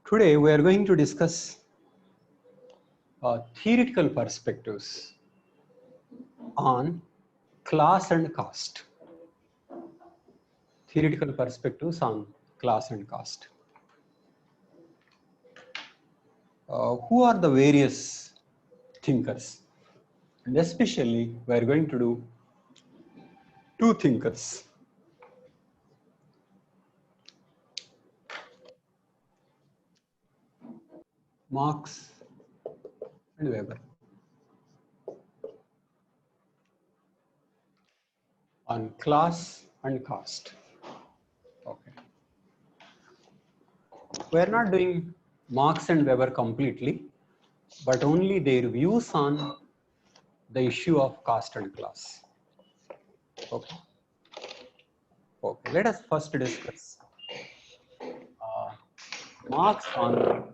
Today we are going to discuss theoretical perspectives on class and caste. Theoretical perspectives on class and caste. Who are the various thinkers? And especially we are going to do two thinkers. Marx and Weber. On class and caste. Okay. We are not doing Marx and Weber completely, but only their views on the issue of caste and class. Okay. Okay. Let us first discuss Marx on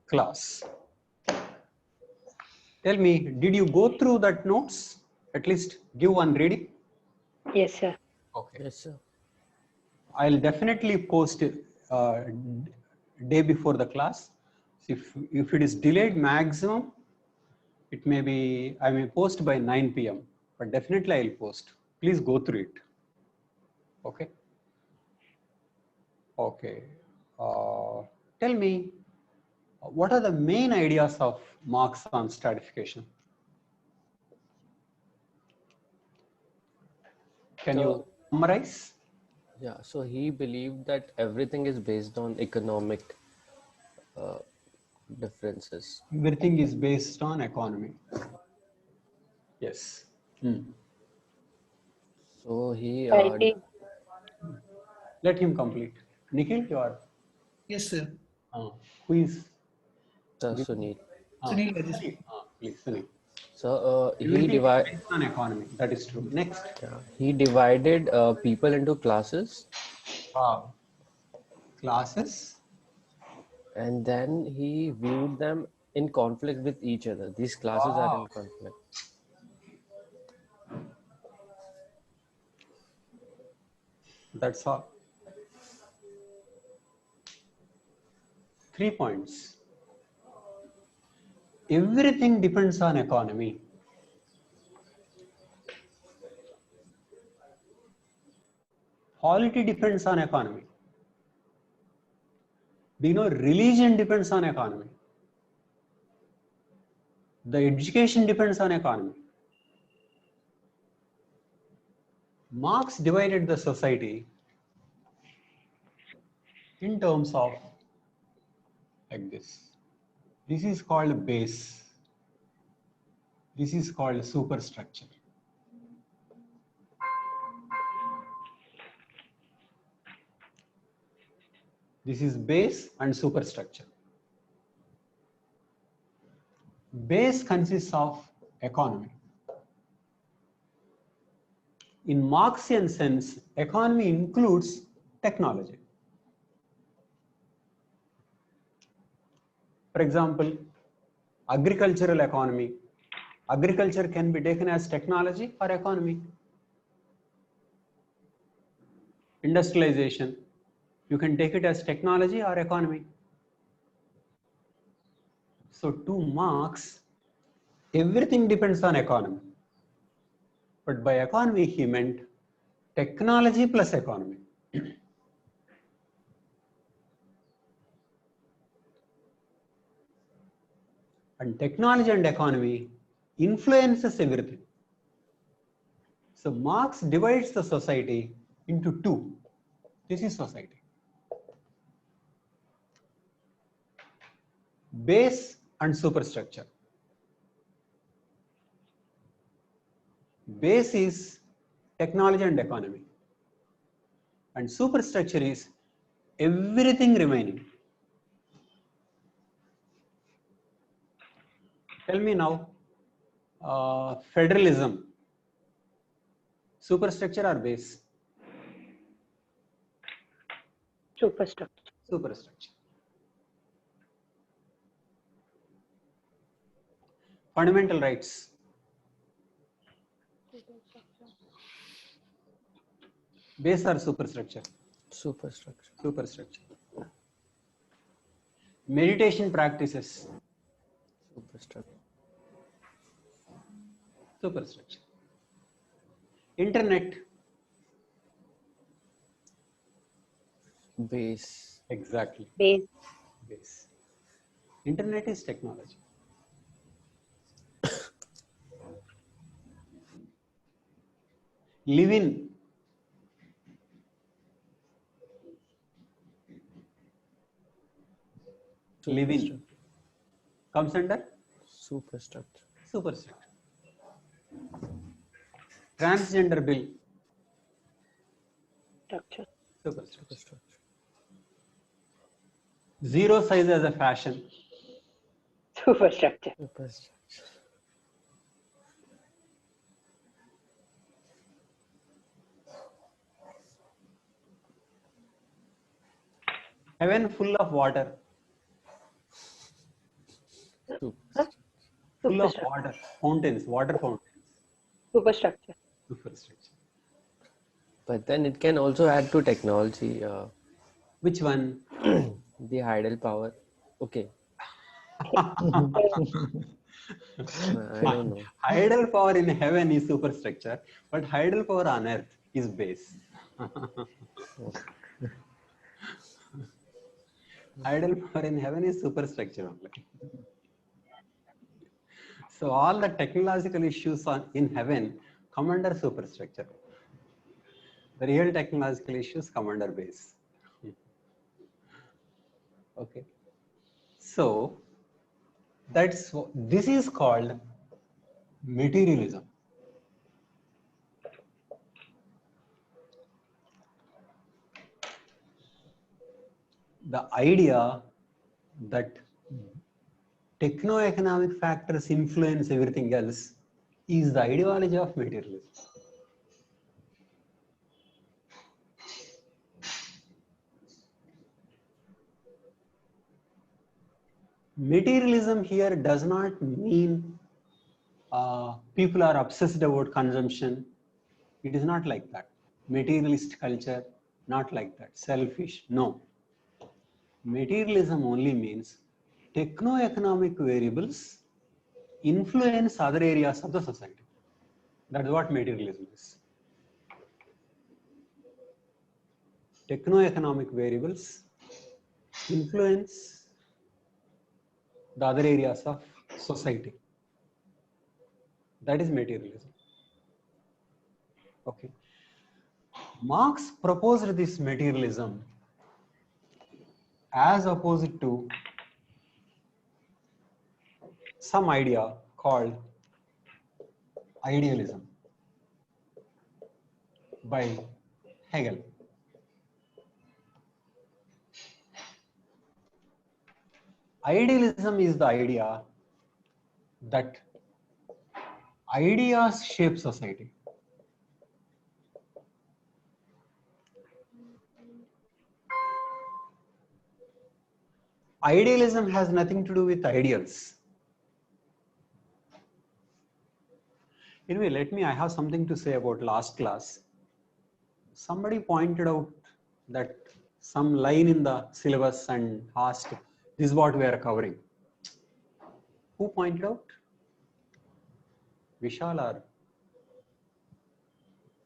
class. Tell me, did you go through that notes? At least give one reading. Yes, sir. Okay. Yes, sir. I'll definitely post day before the class. If it is delayed maximum, it may be, I may post by 9 p.m. but definitely I'll post. Please go through it. Okay. Okay. Tell me, what are the main ideas of Marx on stratification? Can you summarize? Yeah, so he believed that everything is based on economic differences. Everything is based on economy. Yes. So he, I think Let him complete. Nikhil, you are. Yes, sir. Who is? Sunil. Sunil Rajasthan. Sunil. Please, Sunil. So Everything is based on economy. That is true. Next. he divided people into classes, Wow. Classes. and then he viewed them in conflict with each other. These classes are in conflict. That's all. 3 points. Everything depends on economy. Polity depends on economy. Do you know religion depends on economy? The education depends on economy. Marx divided the society in terms of like this. This is called base. This is called superstructure. This is base and superstructure. Base consists of economy. In Marxian sense, economy includes technology. For example, agricultural economy. Agriculture can be taken as technology or economy. Industrialization, you can take it as technology or economy. So to Marx, everything depends on economy. But by economy, he meant technology plus economy. And technology and economy influences everything. So Marx divides the society into two. This is society. Base and superstructure. Base is technology and economy. And superstructure is everything remaining. Tell me now, federalism, superstructure or base? superstructure. Superstructure. Fundamental rights. Base or superstructure? Superstructure. Superstructure. Meditation practices. Superstructure. Superstructure. Internet. Base. Exactly. Base. Base. Internet is technology. Live in. Live in Superstructure. comes under Superstructure. superstructure. Transgender bill. Structure. Superstructure. Superstructure. Zero size as a fashion. Superstructure. Superstructure. Heaven full of water. Superstructure. Full of Superstructure. water. Fountains. Water fountains. Superstructure. Superstructure. But then it can also add to technology. Which one? The idle power. Okay. I don't know. Idle power in heaven is superstructure, but idle power on earth is base. Idle power in heaven is superstructure only. So all the technological issues in heaven come under superstructure. The real technological issues come under base. Okay. So this is called materialism. The idea that techno-economic factors influence everything else is the ideology of materialism. Materialism here does not mean people are obsessed about consumption. It is not like that. Materialist culture, not like that. Selfish, no. Materialism only means techno-economic variables influence other areas of the society. That's what materialism is. Techno-economic variables influence the other areas of society. That is materialism. Okay. Marx proposed this materialism as opposed to some idea called idealism by Hegel. Idealism is the idea that ideas shape society. Idealism has nothing to do with ideals. Anyway, I have something to say about last class. Somebody pointed out that some line in the syllabus and asked, this is what we are covering. Who pointed out? Vishal or?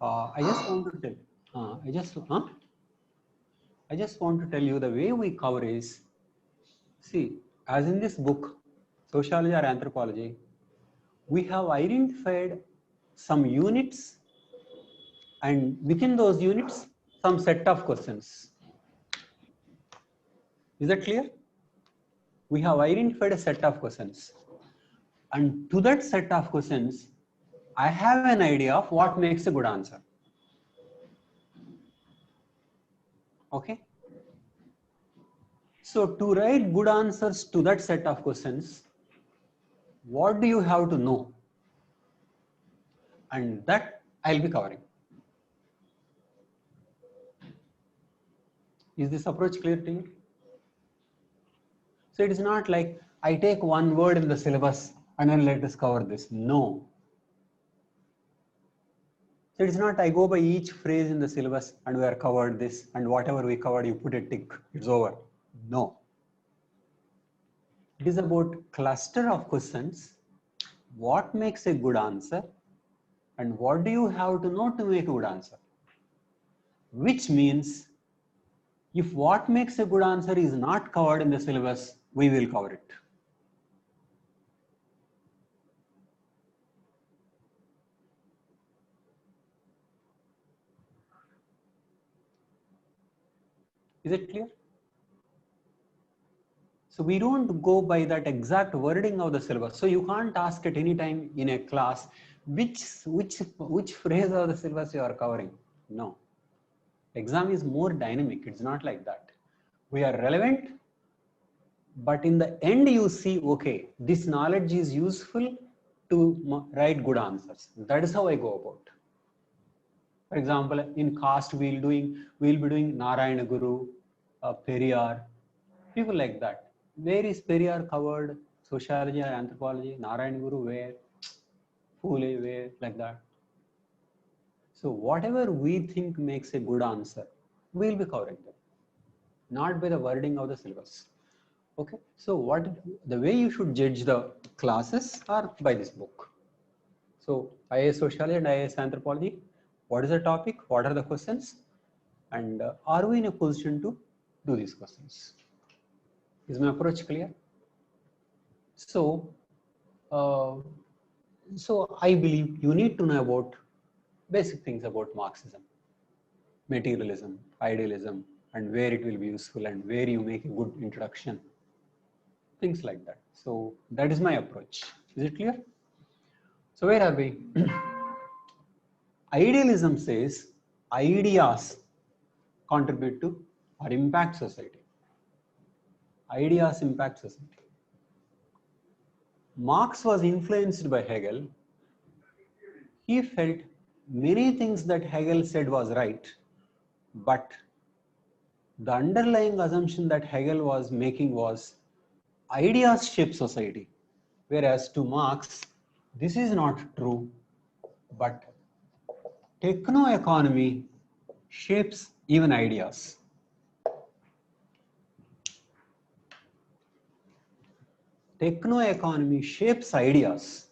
I just want to tell, I just want to tell you the way we cover is, see, as in this book, Sociology or Anthropology, we have identified some units and within those units, some set of questions. Is that clear? We have identified a set of questions. And to that set of questions, I have an idea of what makes a good answer. Okay? So to write good answers to that set of questions, what do you have to know? And that I'll be covering. Is this approach clear to you? So it is not like I take one word in the syllabus and then let us cover this. No. So it is not I go by each phrase in the syllabus and we are covered this and whatever we covered you put a tick, it's over. No. It is about cluster of questions. What makes a good answer? And what do you have to know to make a good answer? Which means if what makes a good answer is not covered in the syllabus, we will cover it. Is it clear? So we don't go by that exact wording of the syllabus. So you can't ask at any time in a class which phrase of the syllabus you are covering. No. Exam is more dynamic. It's not like that. We are relevant, but in the end you see, okay, this knowledge is useful to write good answers. That is how I go about. For example, in caste we'll be doing Narayana Guru, Periyar, people like that. Where is Periyar covered? Sociology or anthropology? Narayana Guru where? Phule where? Like that. So whatever we think makes a good answer, we'll be covering them, not by the wording of the syllabus. Okay, so the way you should judge the classes are by this book. So IAS Sociology and IAS Anthropology, what is the topic? What are the questions? And are we in a position to do these questions? Is my approach clear? So, so I believe you need to know about basic things about Marxism, materialism, idealism, and where it will be useful and where you make a good introduction, things like that. So that is my approach. Is it clear? So where are we? Idealism says ideas contribute to or impact society. Ideas impact society. Marx was influenced by Hegel. He felt many things that Hegel said was right, but the underlying assumption that Hegel was making was ideas shape society. Whereas to Marx, this is not true, but techno-economy shapes even ideas. Techno-economy shapes ideas.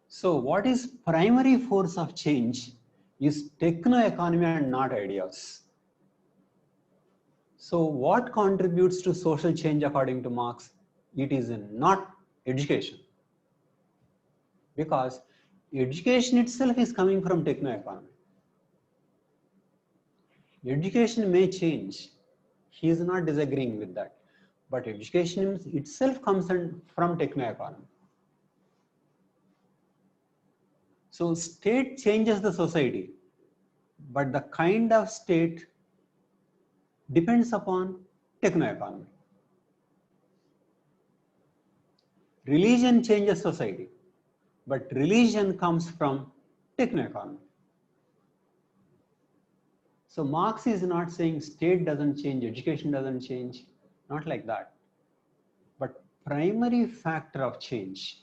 So what is primary force of change is techno-economy and not ideas. So what contributes to social change according to Marx? It is not education. Because education itself is coming from techno-economy. Education may change. He is not disagreeing with that. But education itself comes from techno-economy. So state changes the society, but the kind of state depends upon techno-economy. Religion changes society, but religion comes from techno-economy. So Marx is not saying state doesn't change, education doesn't change, not like that. But primary factor of change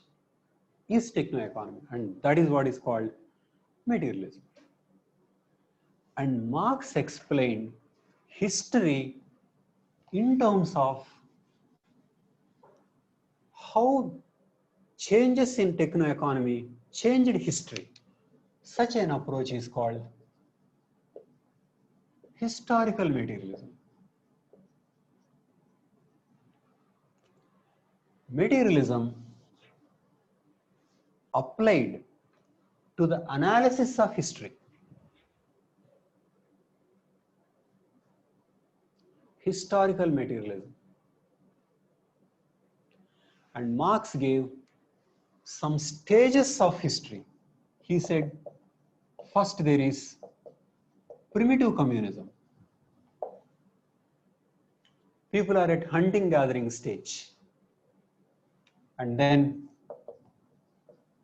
is techno-economy, and that is what is called materialism. And Marx explained history in terms of how changes in techno-economy changed history. Such an approach is called historical materialism. Materialism applied to the analysis of history. Historical materialism. And Marx gave some stages of history. He said, first there is primitive communism. People are at hunting gathering stage. And then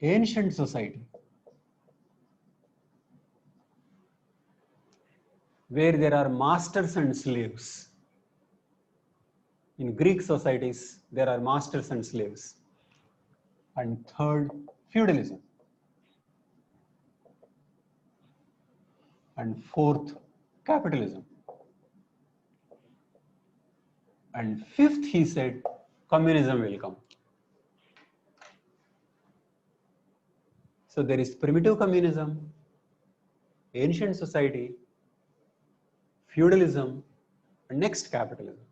ancient society, where there are masters and slaves. In Greek societies, there are masters and slaves. And third, feudalism. And fourth, capitalism. And fifth, he said, communism will come. So there is primitive communism, ancient society, feudalism, and next capitalism.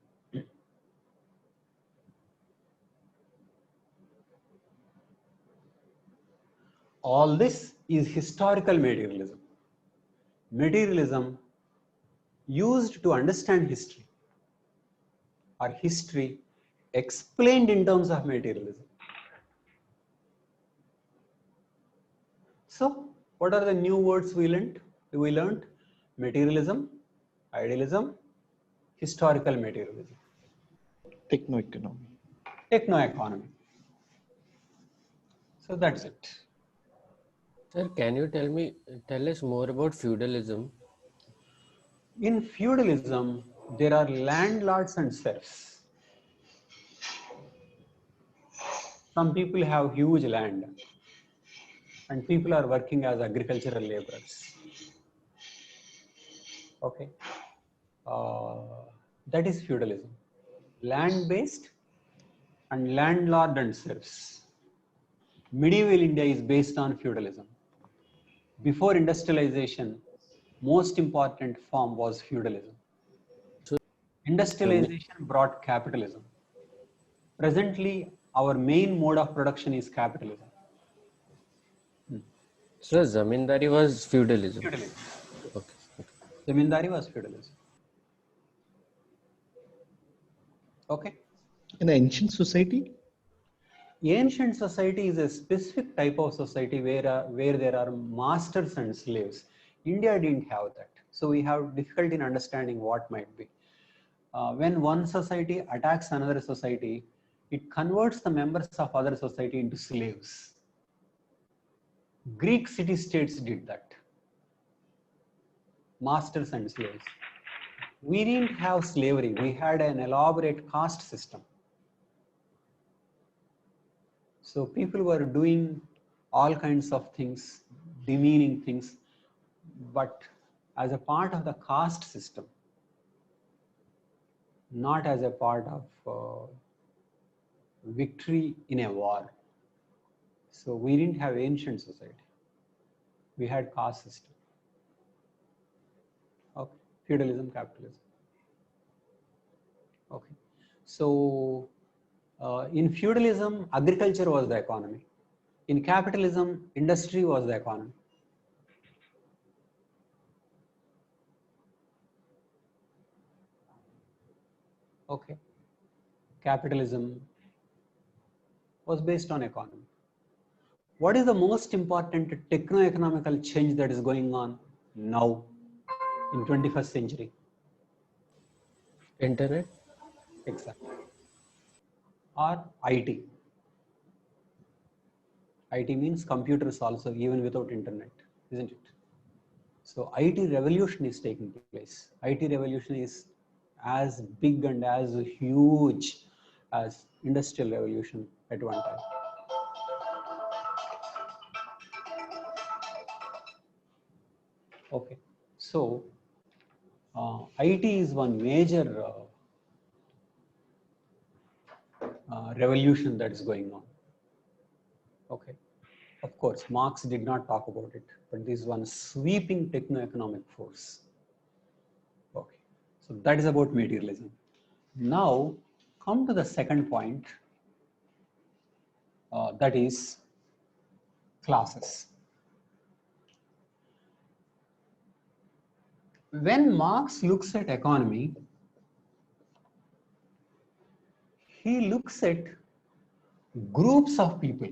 All this is historical materialism. Materialism used to understand history, or history explained in terms of materialism. So, what are the new words we learned? We learned materialism, idealism, historical materialism, Techno-economy. techno-economy. So that's it. Sir, can you tell us more about feudalism? In feudalism, there are landlords and serfs. Some people have huge land and people are working as agricultural laborers. Okay. That is feudalism. Land-based and landlord and serfs. Medieval India is based on feudalism. Before industrialization, most important form was feudalism. So, Industrialization brought capitalism. Presently, our main mode of production is capitalism. so zamindari was feudalism. Feudalism. Okay. Zamindari was feudalism. Okay. In ancient society, Ancient society is a specific type of society where there are masters and slaves. India didn't have that. So we have difficulty in understanding what might be. When one society attacks another society, it converts the members of other society into slaves. Greek city-states did that. Masters and slaves. We didn't have slavery. We had an elaborate caste system. So people were doing all kinds of things, demeaning things, but as a part of the caste system, not as a part of victory in a war. So we didn't have ancient society. We had caste system. Okay. Feudalism, capitalism. Okay. So in feudalism, agriculture was the economy. In capitalism, industry was the economy. Okay. Capitalism was based on economy. What is the most important techno-economical change that is going on now in 21st century? Internet? Exactly. Or IT. IT means computers also, even without internet, isn't it? So IT revolution is taking place. IT revolution is as big and as huge as industrial revolution at one time. Okay, so IT is one major revolution that is going on. Okay, of course, Marx did not talk about it, but this is one sweeping techno-economic force. Okay, so that is about materialism. Now, come to the second point, that is classes. When Marx looks at economy, he looks at groups of people.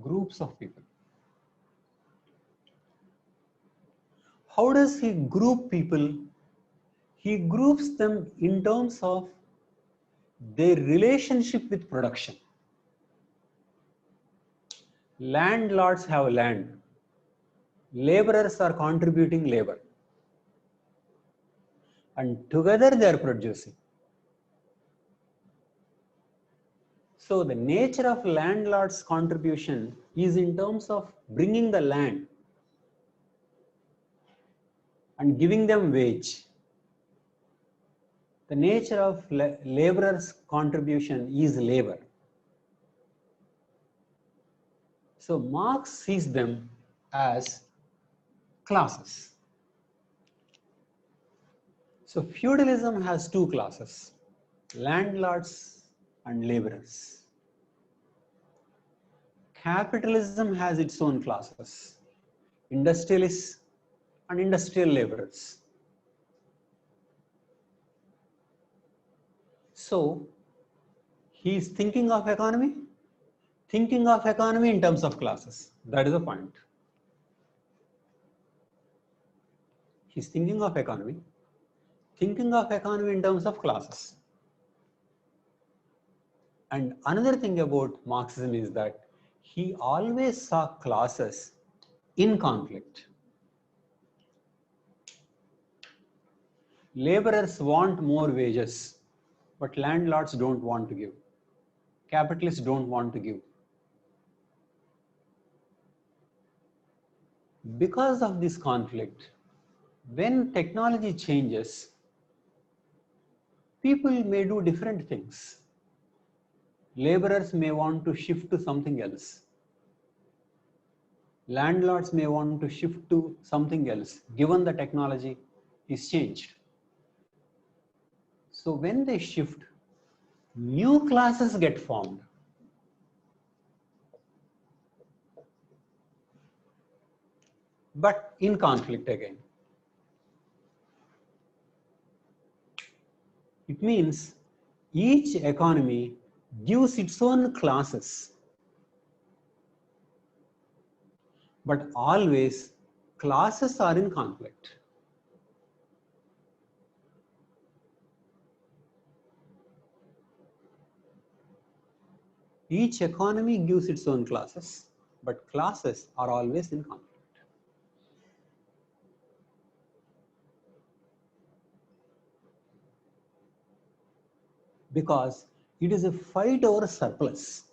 Groups of people. How does he group people? He groups them in terms of their relationship with production. Landlords have land. Laborers are contributing labor. And together they are producing. So the nature of landlord's contribution is in terms of bringing the land and giving them wage. The nature of laborer's contribution is labor. So Marx sees them as classes. So feudalism has two classes, landlords and laborers. Capitalism has its own classes, industrialists and industrial laborers. So he is thinking of economy in terms of classes. That is the point. He's thinking of economy in terms of classes. And another thing about Marxism is that he always saw classes in conflict. Laborers want more wages, but landlords don't want to give. Capitalists don't want to give. Because of this conflict, when technology changes, people may do different things. Laborers may want to shift to something else. Landlords may want to shift to something else, given the technology is changed. So when they shift, new classes get formed. But in conflict again. It means each economy gives its own classes, but always classes are in conflict. Each economy gives its own classes, but classes are always in conflict. Because it is a fight over surplus.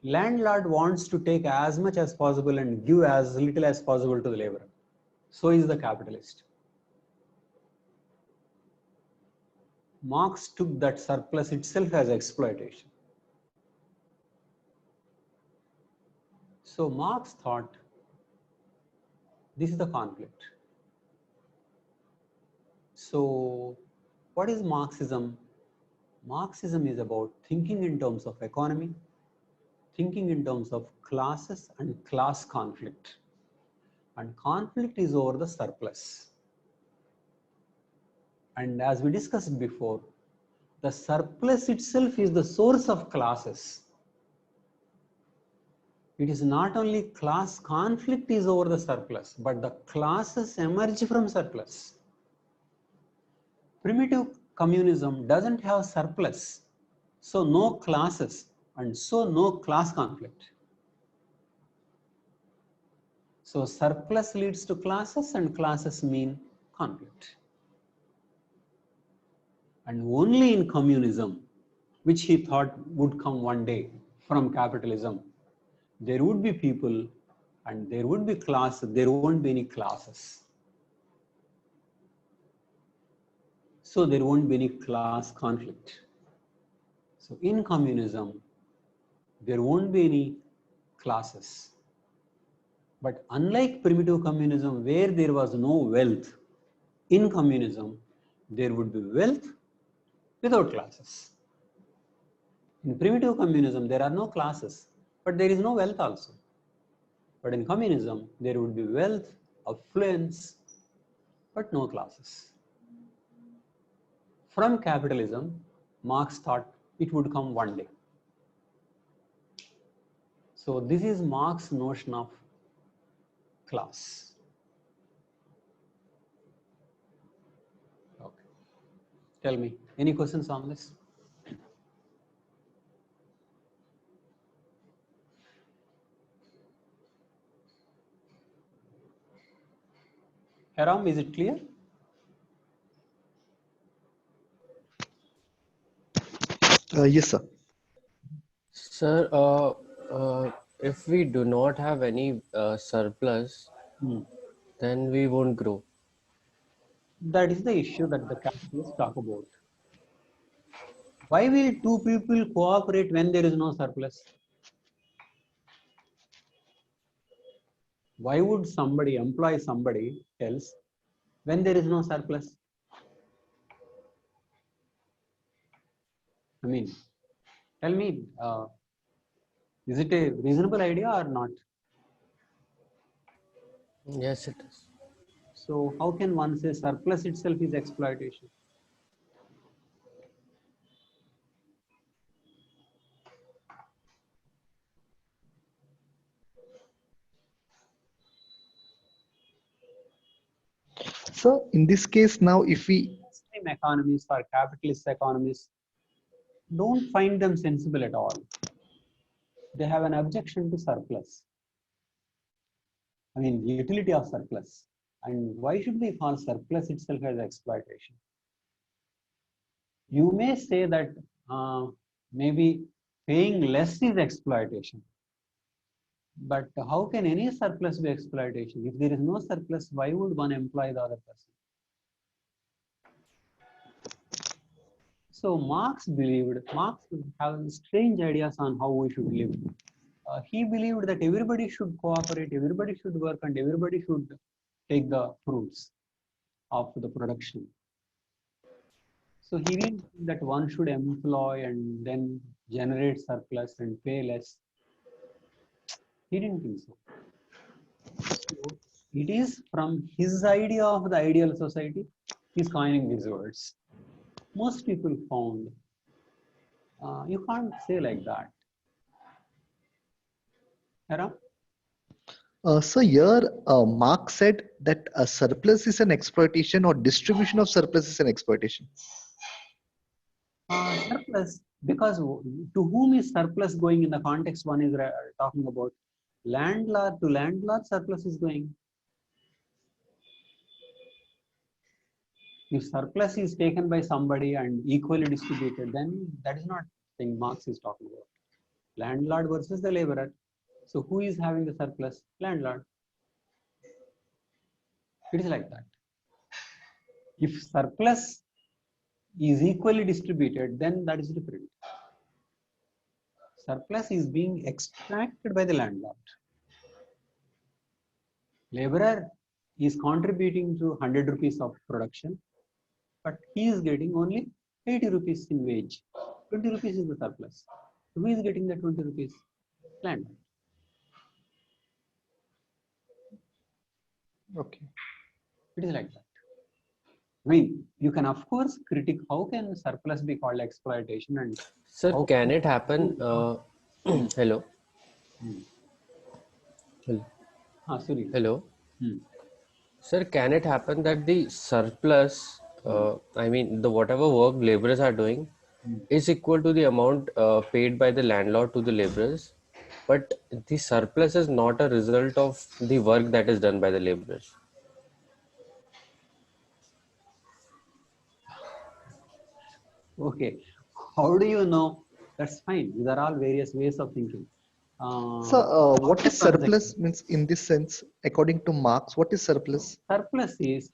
Landlord wants to take as much as possible and give as little as possible to the laborer. So is the capitalist. Marx took that surplus itself as exploitation. So Marx thought this is the conflict. So what is Marxism? Marxism is about thinking in terms of economy, thinking in terms of classes and class conflict. And conflict is over the surplus. And as we discussed before, the surplus itself is the source of classes. It is not only class conflict is over the surplus, but the classes emerge from surplus. Primitive communism doesn't have surplus, so no classes and so no class conflict. So surplus leads to classes and classes mean conflict. And only in communism, which he thought would come one day from capitalism, there would be people and there would be classes, there won't be any classes. So there won't be any class conflict. So in communism, there won't be any classes. But unlike primitive communism, where there was no wealth, in communism, there would be wealth without classes. In primitive communism, there are no classes, but there is no wealth also. But in communism, there would be wealth, affluence, but no classes. From capitalism, Marx thought it would come one day. So this is Marx's notion of class. Okay. Tell me, any questions on this? Haram, is it clear? Yes, sir. Sir, if we do not have any surplus, then we won't grow. That is the issue that the capitalists talk about. Why will two people cooperate when there is no surplus? Why would somebody employ somebody else when there is no surplus? I mean, tell me, is it a reasonable idea or not? Yes, it is. So how can one say surplus itself is exploitation? So in this case now, if we Mainstream economists or capitalist economists don't find them sensible at all. They have an objection to surplus. I mean, utility of surplus. And why should we call surplus itself as exploitation? You may say that maybe paying less is exploitation. But how can any surplus be exploitation? If there is no surplus, why would one employ the other person? So Marx has strange ideas on how we should live. He believed that everybody should cooperate, everybody should work, and everybody should take the fruits of the production. So he didn't think that one should employ and then generate surplus and pay less. He didn't think so. So it is from his idea of the ideal society, he's coining these words. Most people found you can't say like that. Hera? so here Marx said that a surplus is an exploitation or distribution of surplus is an exploitation. Surplus, because to whom is surplus going in the context one is talking about? Landlord to landlord, surplus is going. If surplus is taken by somebody and equally distributed, then that is not thing Marx is talking about. Landlord versus the laborer. So who is having the surplus? Landlord. It is like that. If surplus is equally distributed, then that is different. Surplus is being extracted by the landlord. Laborer is contributing to 100 rupees of production, but he is getting only 80 rupees in wage. 20 rupees is the surplus. Who is getting the 20 rupees? Landlord. Okay. It is like that. I mean, you can of course critique how can surplus be called exploitation and Sir, how can it happen? Hello. Hello. Sorry. Hello. Hmm. Sir, can it happen that the surplus, I mean, the whatever work laborers are doing, is equal to the amount paid by the landlord to the laborers, but the surplus is not a result of the work that is done by the laborers? Okay. How do you know? That's fine. These are all various ways of thinking. So what is surplus Transaction. means in this sense, according to Marx, what is surplus? Surplus is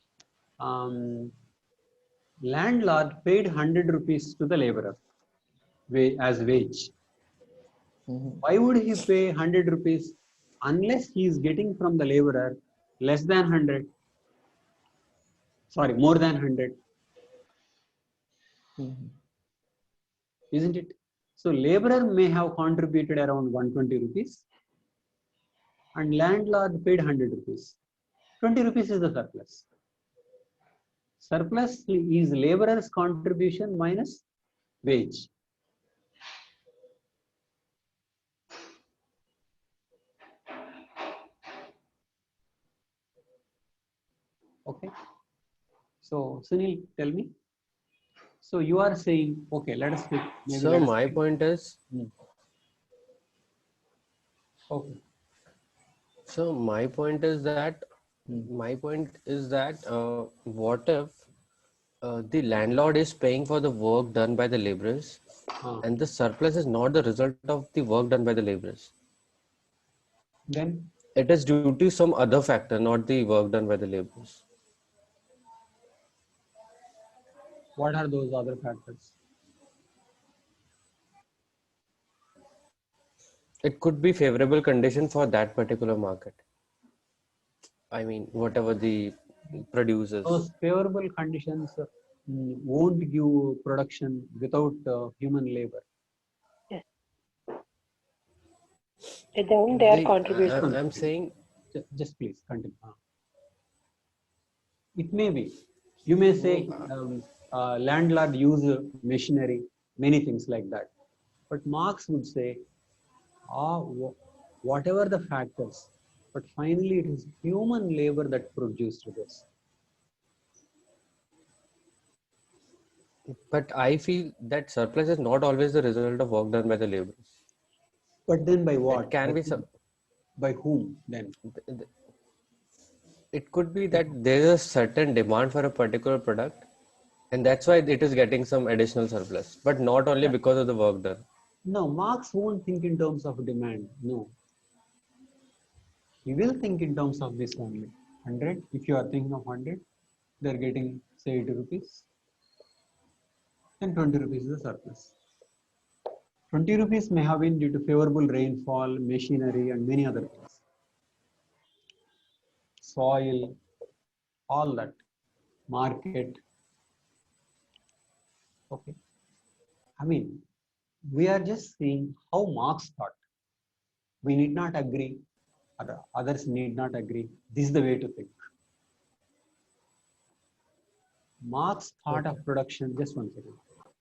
landlord paid 100 rupees to the laborer as wage. Why would he pay 100 rupees unless he is getting from the laborer less than 100? Sorry, more than 100. Isn't it? So laborer may have contributed around 120 rupees and landlord paid 100 rupees. 20 rupees is the surplus. Surplus is laborer's contribution minus wage. Okay. So Sunil, tell me. So you are saying, okay, let us take. So my point is, Okay. so my point is that, what if the landlord is paying for the work done by the laborers, and the surplus is not the result of the work done by the laborers? Then It is due to some other factor, not the work done by the laborers. What are those other factors? It could be favorable condition for that particular market. I mean, whatever the producers. Those favorable conditions won't give production without human labor. Yes. Then they are The- contributing. I'm saying Just please continue. It may be. You may say landlord use machinery, many things like that. But Marx would say, whatever the factors, but finally it is human labor that produced this. but I feel that surplus is not always the result of work done by the laborers. But then by It what? can By be whom? some. By whom then? It could be that there is a certain demand for a particular product, and that's why it is getting some additional surplus, but not only Yeah. because of the work done. No, Marx won't think in terms of demand. No. He will think in terms of this only. 100, if you are thinking of 100, they are getting say 80 rupees. Then 20 rupees is the surplus. 20 rupees may have been due to favorable rainfall, machinery, and many other things. Soil, all that. Market. Okay. I mean, we are just seeing how Marx thought. We need not agree, or others need not agree. This is the way to think. Marx thought of production, just one second,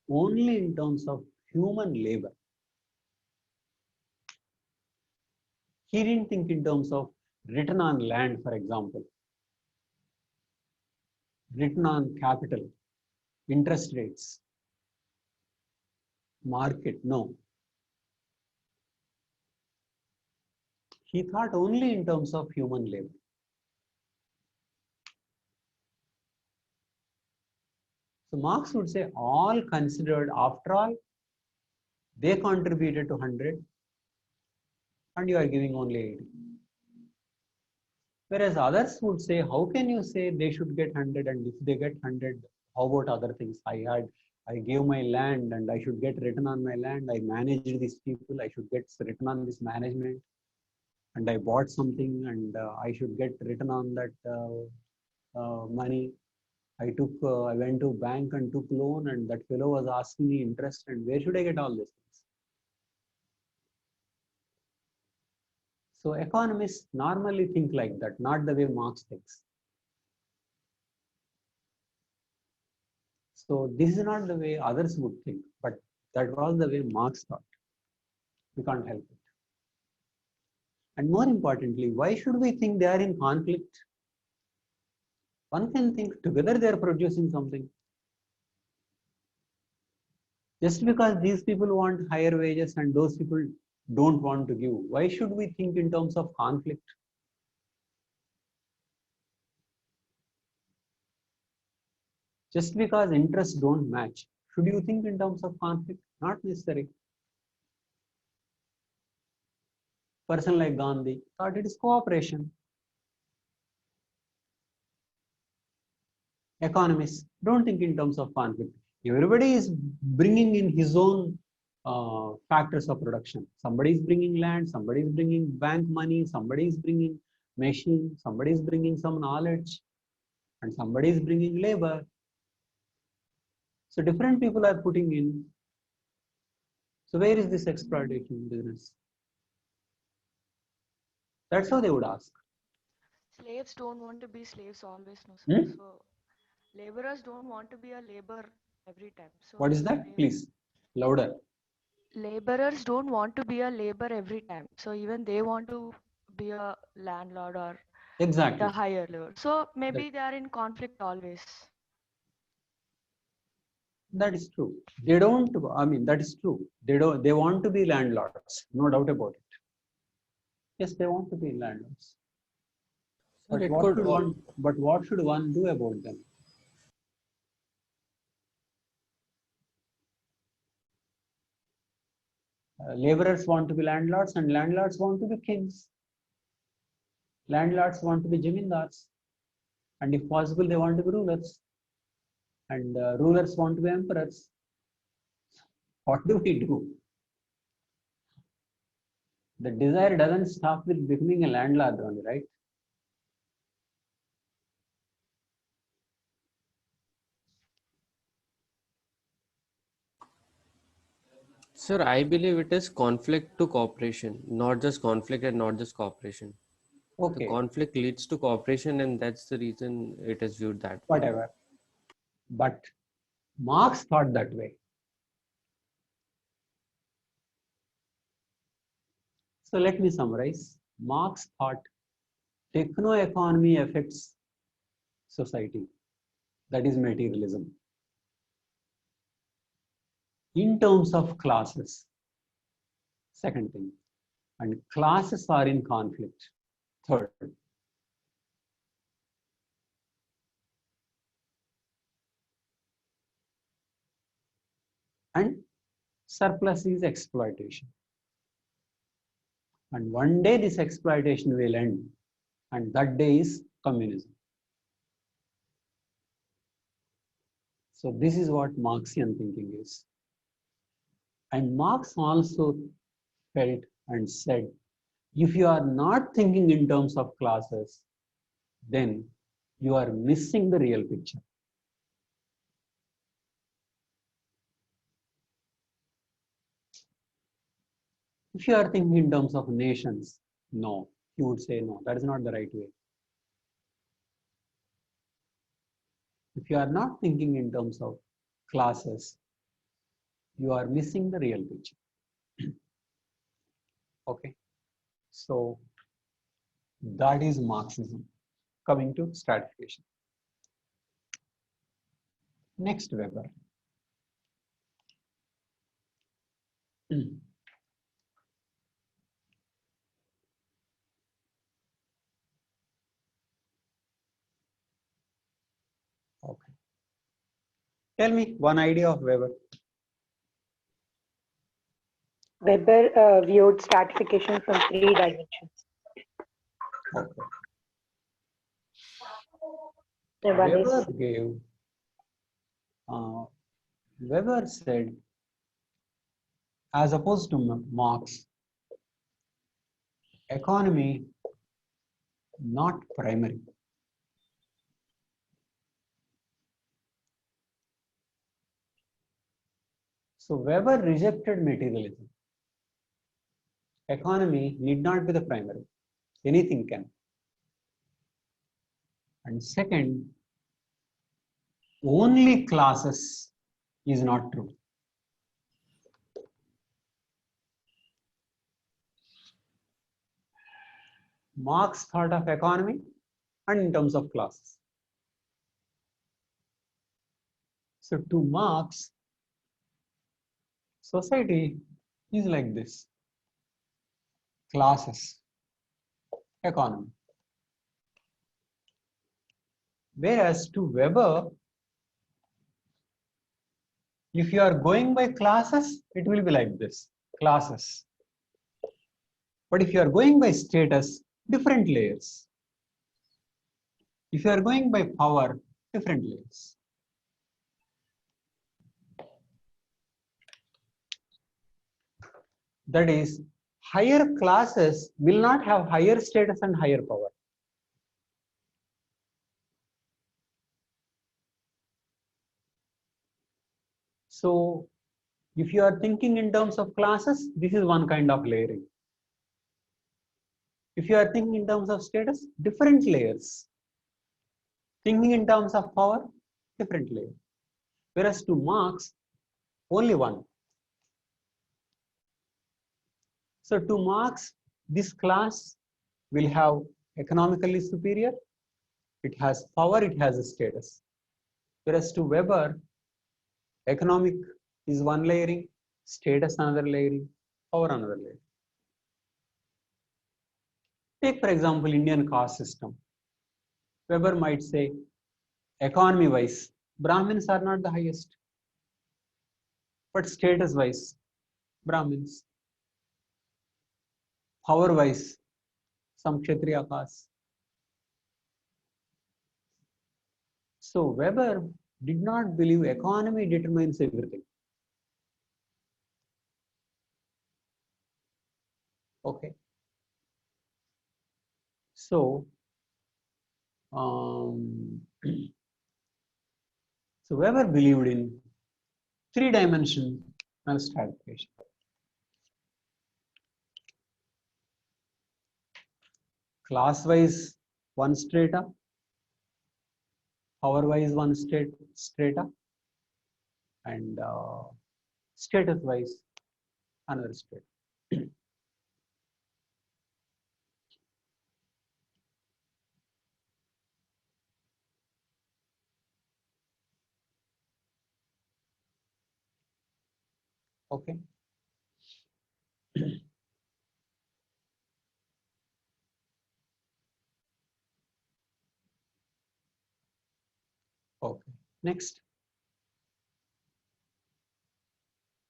only in terms of human labor. He didn't think in terms of return on land, for example, return on capital, interest rates, market. No. He thought only in terms of human labor. So Marx would say all considered, after all, they contributed to 100 and you are giving only 80. Whereas others would say, how can you say they should get 100 and if they get 100, how about other things? I gave my land and I should get return on my land. I managed these people. I should get return on this management. And I bought something and I should get return on that money. I went to bank and took loan and that fellow was asking me interest and where should I get all these things? So economists normally think like that, not the way Marx thinks. So this is not the way others would think, but that was the way Marx thought. We can't help it. And more importantly, why should we think they are in conflict? One can think together they are producing something. Just because these people want higher wages and those people don't want to give, why should we think in terms of conflict? Just because interests don't match, should you think in terms of conflict? Not necessary. Person like Gandhi thought it is cooperation. Economists don't think in terms of conflict. Everybody is bringing in his own factors of production. Somebody is bringing land, somebody is bringing bank money, somebody is bringing machine, somebody is bringing some knowledge, and somebody is bringing labor. So different people are putting in. So where is this exploitation business? That's how they would ask. Slaves don't want to be slaves always, no sir. Hmm? So laborers don't want to be a labor every time. So What is that? Please, louder. laborers don't want to be a labor every time. So even they want to be a landlord or Exactly. the higher level. So maybe they are in conflict always. That is true. They don't, I mean, that is true. They want to be landlords, no doubt about it. Yes, they want to be landlords. Sir, But what should one do about them? Laborers want to be landlords and landlords want to be kings. Landlords want to be zamindars. And if possible, they want to be rulers. and rulers want to be emperors. What do we do? The desire doesn't stop with becoming a landlord only, right? Sir, I believe it is conflict to cooperation, not just conflict and not just cooperation. The Okay, conflict leads to cooperation, and that's the reason it is viewed that way. whatever. But Marx thought that way. So let me summarize. Marx thought techno-economy affects society, that is materialism, in terms of classes. Second thing, and classes are in conflict. Third, and surplus is exploitation. And one day this exploitation will end, and that day is communism. So this is what Marxian thinking is. And Marx also felt and said, if you are not thinking in terms of classes, then you are missing the real picture. If you are thinking in terms of nations, no, he would say no, that is not the right way. If you are not thinking in terms of classes, you are missing the real picture. Okay, so that is Marxism. Coming to stratification. Next, Weber. Okay. Tell me one idea of Weber. Weber viewed stratification from 3 dimensions. Okay. And one is Weber gave, Weber said, as opposed to Marx, economy not primary. So Weber rejected materialism. Economy need not be the primary. Anything can. And second, only classes is not true. Marx thought of economy and in terms of classes. So to Marx, society is like this: classes, economy. Whereas to Weber, if you are going by classes, it will be like this: classes. But if you are going by status, different layers. If you are going by power, different layers. That is, higher classes will not have higher status and higher power. So if you are thinking in terms of classes, this is one kind of layering. If you are thinking in terms of status, different layers. Thinking in terms of power, different layer. Whereas to Marx, only one. So to Marx, this class will have economically superior, it has power, it has a status. Whereas to Weber, economic is one layering, status another layering, power another layering. Take for example, Indian caste system. Weber might say, economy wise, Brahmins are not the highest, but status wise, Brahmins. Power wise, some Kshatriya caste. So Weber did not believe economy determines everything. Okay. So, so Weber believed in three-dimensional stratification. Class-wise, one strata, hour-wise, one strata, and status-wise, another strata. Okay. Okay. Next.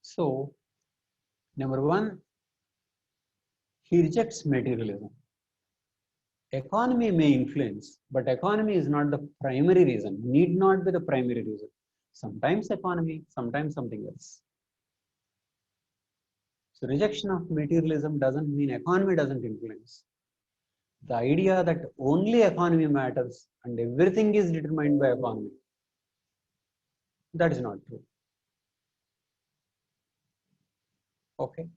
So, number one, he rejects materialism. Economy may influence, but economy is not the primary reason, need not be the primary reason. Sometimes economy, sometimes something else. So rejection of materialism doesn't mean economy doesn't influence. The idea that only economy matters and everything is determined by economy, that is not true. Okay.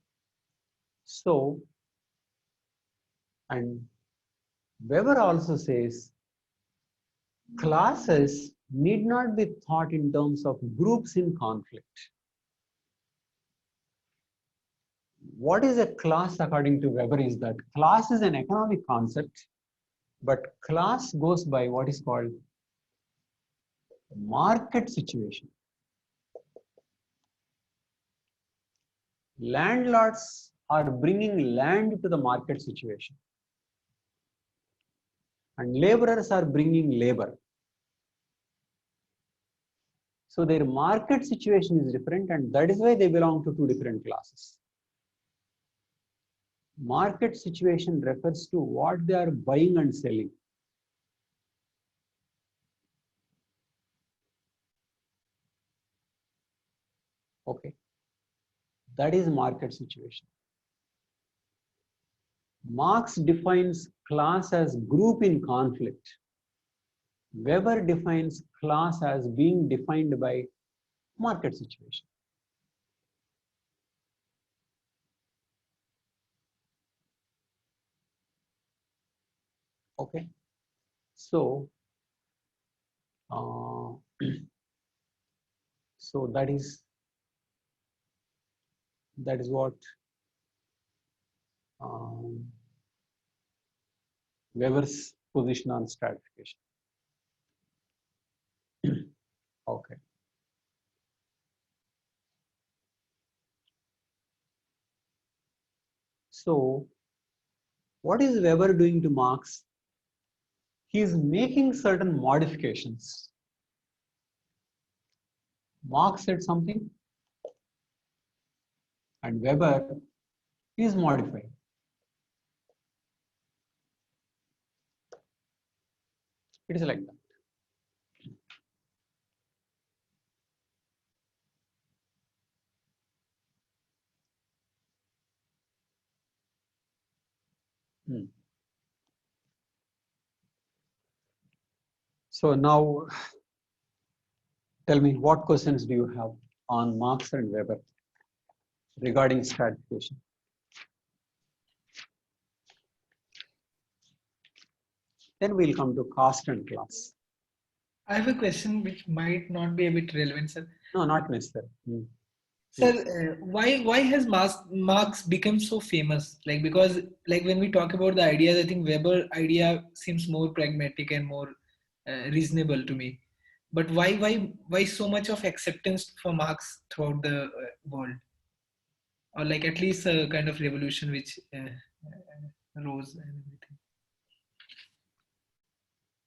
So, and Weber also says classes need not be thought in terms of groups in conflict. What is a class according to Weber is that class is an economic concept, but class goes by what is called market situation. Landlords are bringing land to the market situation, and laborers are bringing labor. So their market situation is different, and that is why they belong to two different classes. Market situation refers to what they are buying and selling. Okay, that is market situation. Marx defines class as group in conflict. Weber defines class as being defined by market situation. Okay, so so that is what Weber's position on stratification. Okay. So, what is Weber doing to Marx? He is making certain modifications. Marx said something, and Weber is modifying. It is like that. So now, tell me, what questions do you have on Marx and Weber regarding stratification? Then we'll come to caste and class. I have a question which might not be a bit relevant, sir. No, not necessary. Sir, why has Marx become so famous? Like, because like when we talk about the ideas, I think Weber idea seems more pragmatic and more reasonable to me. But why so much of acceptance for Marx throughout the world, or like at least a kind of revolution which rose and everything?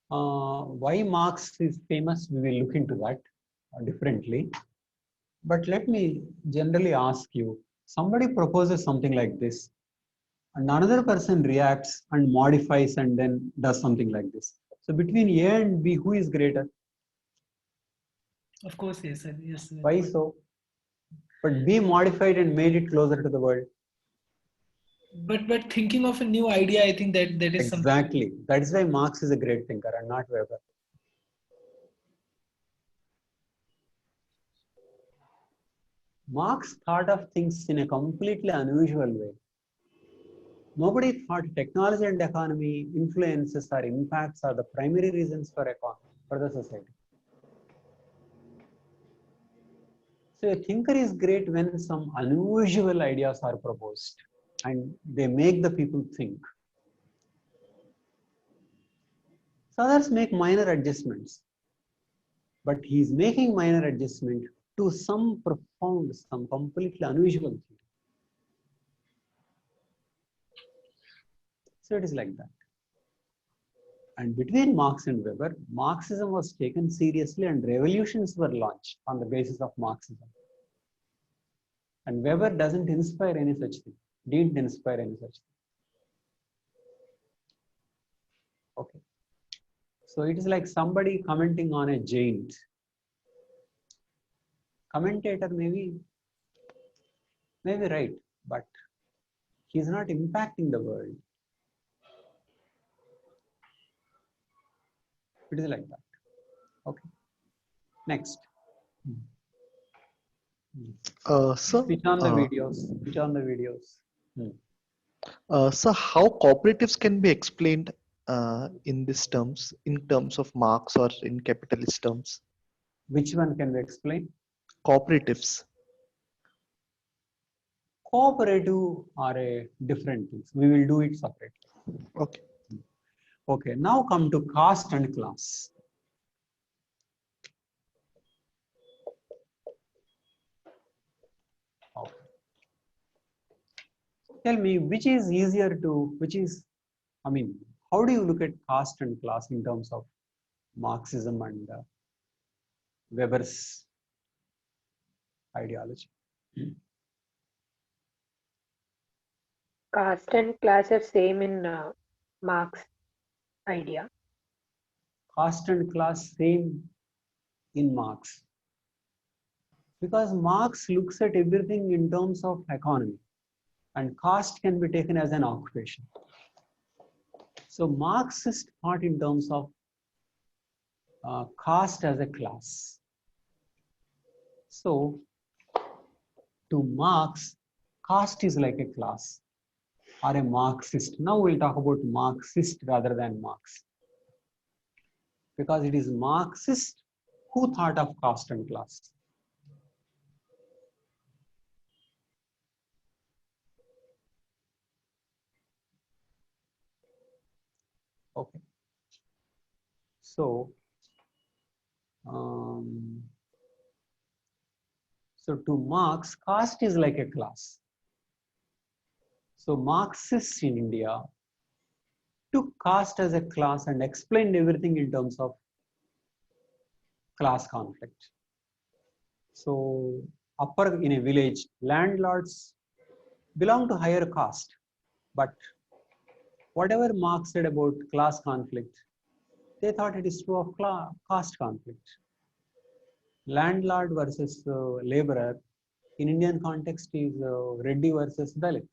Why Marx is famous, we will look into that differently. But let me generally ask you, somebody proposes something like this, and another person reacts and modifies and then does something like this. So between A and B, who is greater? Of course, yes, sir. Yes, sir. Why so? But we modified and made it closer to the world. But thinking of a new idea, I think that is something. Exactly. That is why Marx is a great thinker and not Weber. Marx thought of things in a completely unusual way. Nobody thought technology and economy influences or impacts are the primary reasons for the society. So a thinker is great when some unusual ideas are proposed and they make the people think. So others make minor adjustments, but he's making minor adjustment to some profound, some completely unusual thing. So it is like that. And between Marx and Weber, Marxism was taken seriously and revolutions were launched on the basis of Marxism. And Weber doesn't inspire any such thing, didn't inspire any such thing. Okay. So it is like somebody commenting on a giant. Commentator may be right, but he's not impacting the world. It is like that. Okay. Next. So, Switch on the videos. Switch on the videos. so how cooperatives can be explained in these terms, in terms of Marx or in capitalist terms? Which one can we explain? Cooperatives. Cooperative are a different things. We will do it separately. Okay. Okay. Now come to caste and class. Okay. Tell me, which is easier to, how do you look at caste and class in terms of Marxism and Weber's ideology? Caste and class are same in Marx idea. Caste and class same in Marx. Because Marx looks at everything in terms of economy and caste can be taken as an occupation. So Marxist thought in terms of caste as a class. So to Marx, caste is like a class or a Marxist. Now we'll talk about Marxist rather than Marx. Because it is Marxist who thought of caste and class. Okay. So, to Marx, caste is like a class. So Marxists in India took caste as a class and explained everything in terms of class conflict. So in a village, landlords belong to higher caste, but whatever Marx said about class conflict, they thought it is true of caste conflict. Landlord versus laborer in Indian context is Reddy versus Dalit.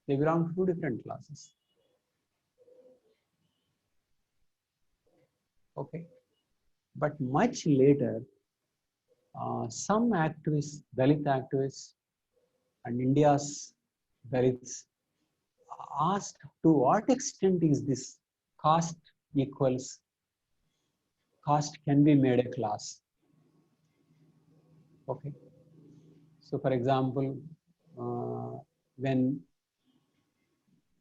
They belong to two different classes. Okay. But much later, some activists, Dalit activists, and India's Dalits asked to what extent is this caste can be made a class. Okay. So for example, when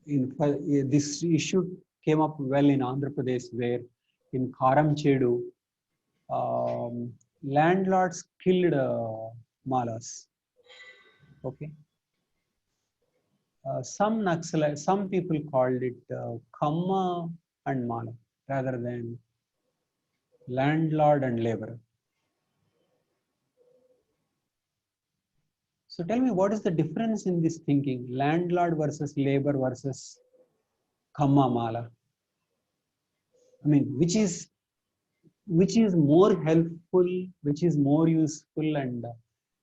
this issue came up well in Andhra Pradesh, where in Karam Chedu, landlords killed malas. Okay. Some people called it Kamma and Mala rather than landlord and laborer. So tell me, what is the difference in this thinking? Landlord versus labor versus Kamma Mala. Which is which is more helpful, which is more useful, and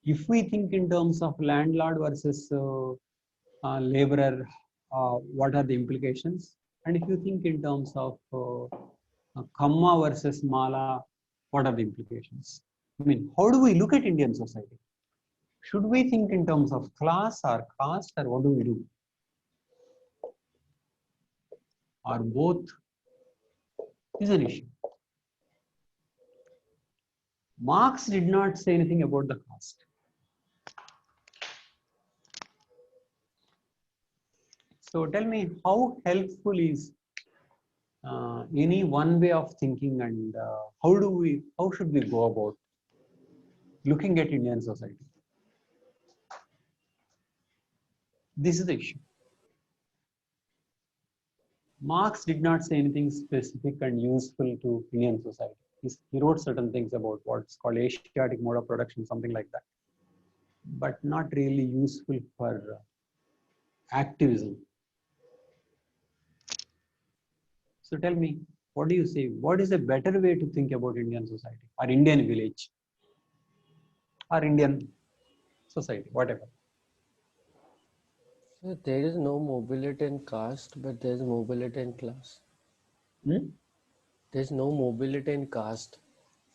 if we think in terms of landlord versus laborer, what are the implications? And if you think in terms of Kamma versus Mala, what are the implications? I mean, how do we look at Indian society? Should we think in terms of class or caste, or what do we do? Or both is an issue. Marx did not say anything about the caste. So tell me, how helpful is any one way of thinking, and how should we go about looking at Indian society? This is the issue. Marx did not say anything specific and useful to Indian society. He wrote certain things about what's called Asiatic mode of production, something like that, but not really useful for activism. So tell me, what do you say? What is a better way to think about Indian society or Indian village or Indian society, whatever? So there is no mobility in caste, but there is mobility in class. There's no mobility in caste,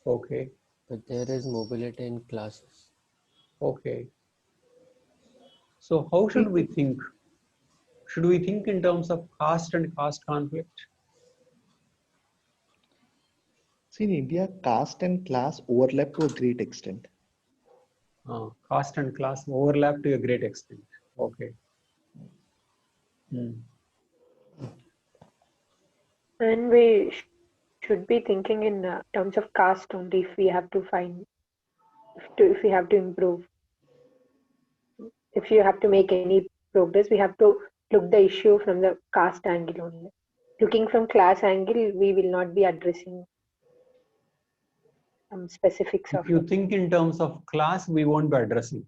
Okay. but there is mobility in classes. Okay. So how should we think? Should we think in terms of caste and caste conflict? See, in India, caste and class overlap to a great extent. Caste and class overlap to a great extent. Okay. And we should be thinking in terms of caste only if we have to find, if we have to improve. If you have to make any progress, we have to look the issue from the caste angle only. Looking from class angle, we will not be addressing some specifics of If you it. think in terms of class, we won't be addressing.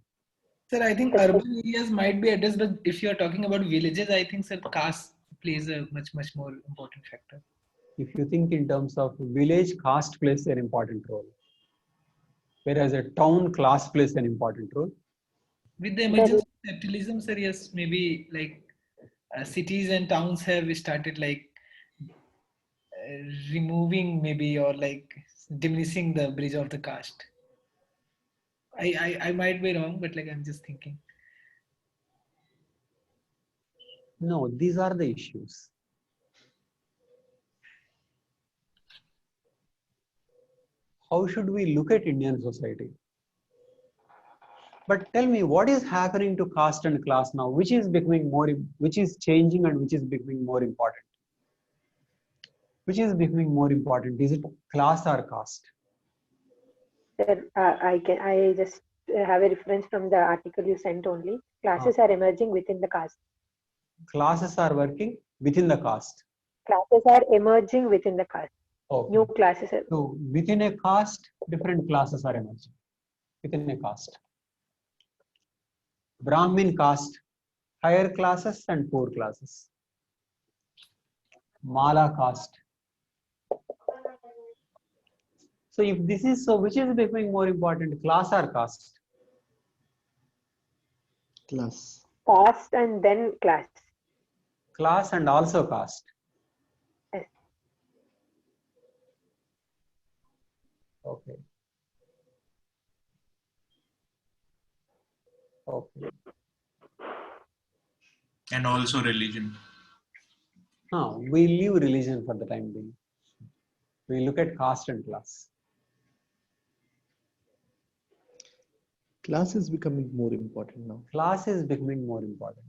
Sir, I think urban areas might be addressed, but if you're talking about villages, I think, sir, caste plays a much more important factor. If you think in terms of village, caste plays an important role, whereas a town, class plays an important role. With the emergence of capitalism, sir, yes, maybe like cities and towns have started like removing maybe or like diminishing the bridge of the caste. I might be wrong, but like I'm just thinking. No, these are the issues. How should we look at Indian society? But tell me, what is happening to caste and class now? Which is changing and which is becoming more important? Which is becoming more important? Is it class or caste? Sir, I just have a reference from the article you sent only. Classes are emerging within the caste. Classes are working within the caste. Classes are emerging within the caste. Okay. New classes are. So within a caste, different classes are emerging. Within a caste. Brahmin caste, higher classes and poor classes. Mala caste. So if this is so, which is becoming more important, class or caste? Class. Caste and then class. Class and also caste. Yes. Okay. Okay. And also religion. We leave religion for the time being. We look at caste and class. Class is becoming more important now. Class is becoming more important.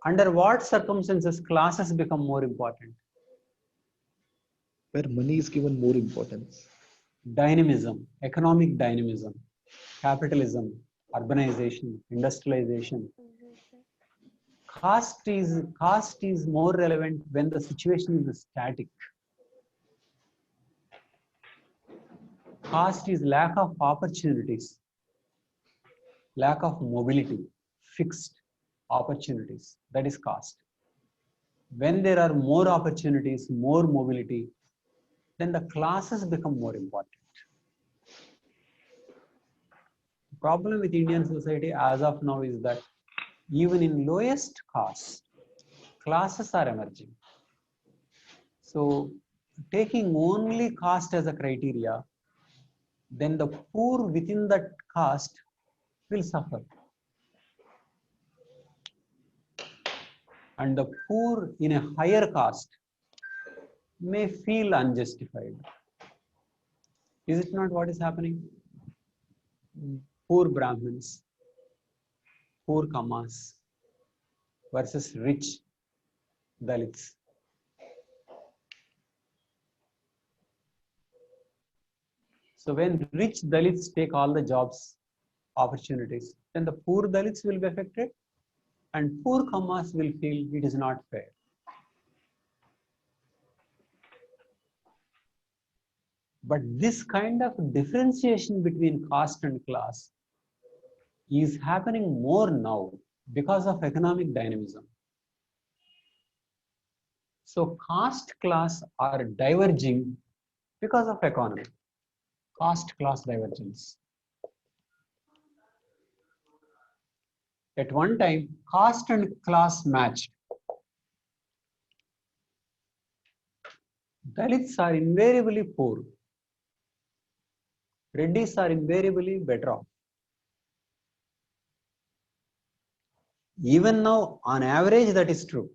Under what circumstances classes become more important? Where money is given more importance. Dynamism, economic dynamism, capitalism, urbanization, industrialization. Caste is more relevant when the situation is static. Caste is lack of opportunities, lack of mobility, fixed opportunities. That is caste. When there are more opportunities, more mobility, then the classes become more important. The problem with Indian society as of now is that even in lowest caste, classes are emerging. So taking only caste as a criteria, then the poor within that caste will suffer. And the poor in a higher caste may feel unjustified. Is it not what is happening? Poor Brahmins, poor Kamas versus rich Dalits. So when rich Dalits take all the jobs, opportunities, then the poor Dalits will be affected and poor Kamas will feel it is not fair. But this kind of differentiation between caste and class is happening more now because of economic dynamism. So caste class are diverging because of economy. Caste class divergence. At one time, caste and class matched. Dalits are invariably poor. Reddis are invariably better off. Even now, on average, that is true.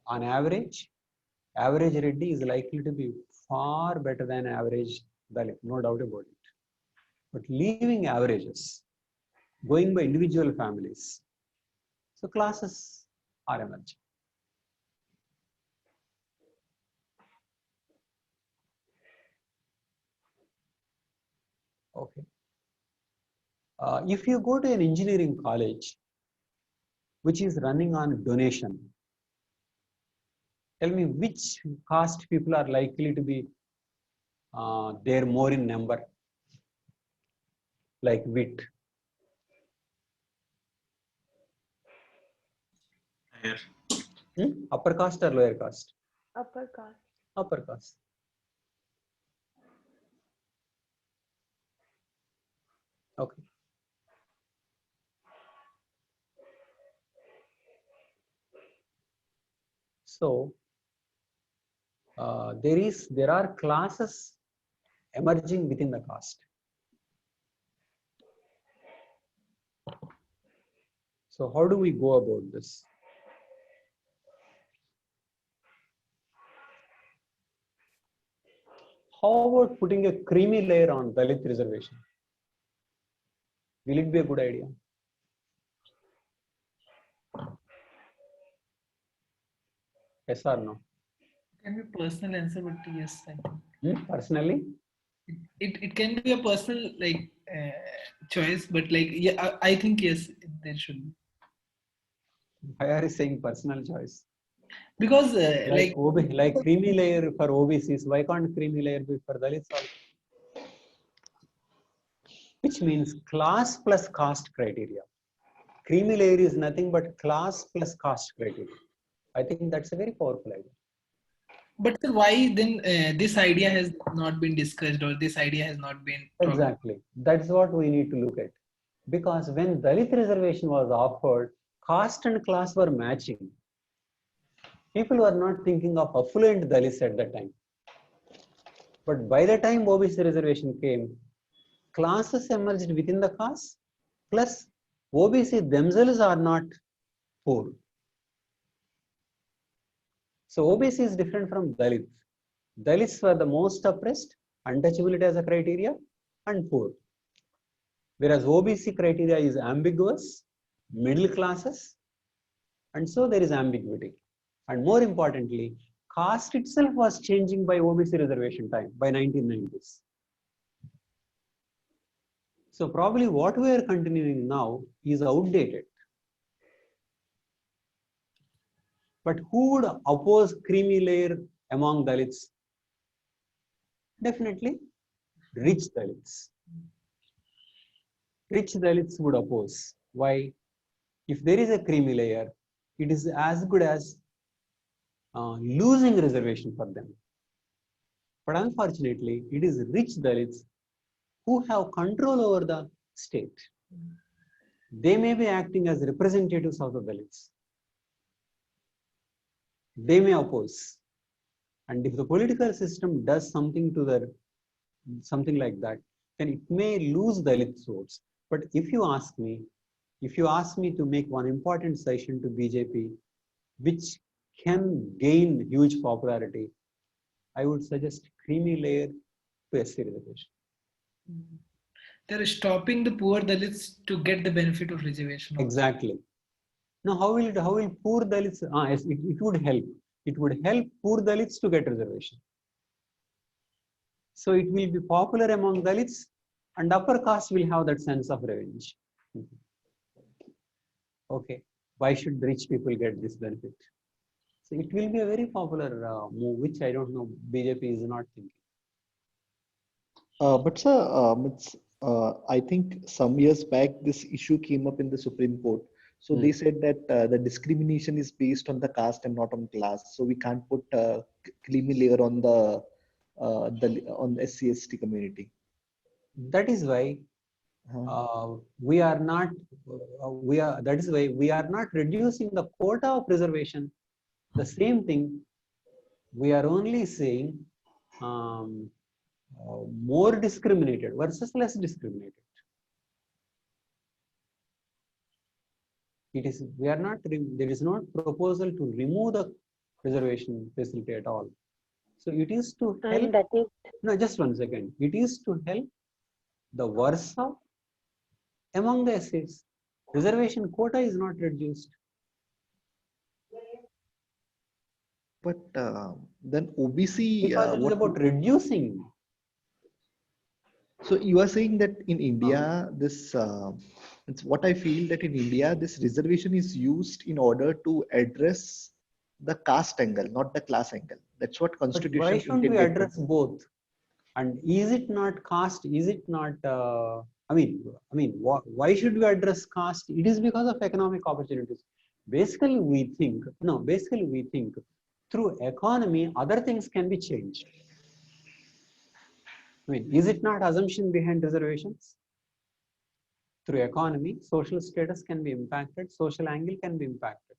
On average Reddy is likely to be far better than average Dalit, no doubt about it. But leaving averages, going by individual families, so classes are emerging. Okay. If you go to an engineering college, which is running on donation, tell me which caste people are likely to be there more in number, like WIT. Higher. Upper caste or lower caste? Upper caste. Upper caste. Okay. So there are classes emerging within the caste. So how do we go about this? How about putting a creamy layer on Dalit reservation? Will it be a good idea? Yes or no? It can be a personal answer, but yes, I think. Personally? It can be a personal choice, but yeah, I think yes, there should be. Why are you saying personal choice? Because like creamy layer for OBCs, why can't creamy layer be for Dalits also? Which means class plus caste criteria. Creamy layer is nothing but class plus caste criteria. I think that's a very powerful idea. But sir, why then this idea has not been discussed, or this idea has not been Exactly. That's what we need to look at. Because when Dalit reservation was offered, caste and class were matching. People were not thinking of affluent Dalits at that time. But by the time OBC reservation came, classes emerged within the caste, plus OBC themselves are not poor. So OBC is different from Dalits. Dalits were the most oppressed, untouchability as a criteria, and poor. Whereas OBC criteria is ambiguous, middle classes, and so there is ambiguity. And more importantly, caste itself was changing by OBC reservation time, by 1990s. So probably what we are continuing now is outdated. But who would oppose creamy layer among Dalits? Definitely rich Dalits. Rich Dalits would oppose. Why? If there is a creamy layer, it is as good as losing reservation for them. But unfortunately, it is rich Dalits who have control over the state. They may be acting as representatives of the Dalits. They may oppose. And if the political system does something to something like that, then it may lose Dalit votes. But if you ask me to make one important suggestion to BJP, which can gain huge popularity, I would suggest creamy layer to SC reservation. They're stopping the poor Dalits to get the benefit of reservation. Also. Exactly. Now, how will poor Dalits? Yes, it would help. It would help poor Dalits to get reservation. So it will be popular among Dalits, and upper caste will have that sense of revenge. Okay, why should rich people get this benefit? So it will be a very popular move, which I don't know, BJP is not thinking. But sir, I think some years back this issue came up in the Supreme Court. So they said that the discrimination is based on the caste and not on class. So we can't put creamy layer on the SC/ST community. That is why we are not. That is why we are not reducing the quota of reservation. The same thing. We are only saying more discriminated versus less discriminated. It is, we are not, there is not proposal to remove the reservation facility at all. So it is to help, that is, no, just 1 second. It is to help the worse off among the SCs. Reservation quota is not reduced. But then OBC, Because it is about reducing. So you are saying that in India, this it's what I feel that in India, this reservation is used in order to address the caste angle, not the class angle. That's what But Constitution why shouldn't we intended address to. both? And is it not caste? Is it not? Why should we address caste? It is because of economic opportunities. Basically, we think through economy, other things can be changed. I mean, is it not assumption behind reservations? Through economy, social status can be impacted, social angle can be impacted.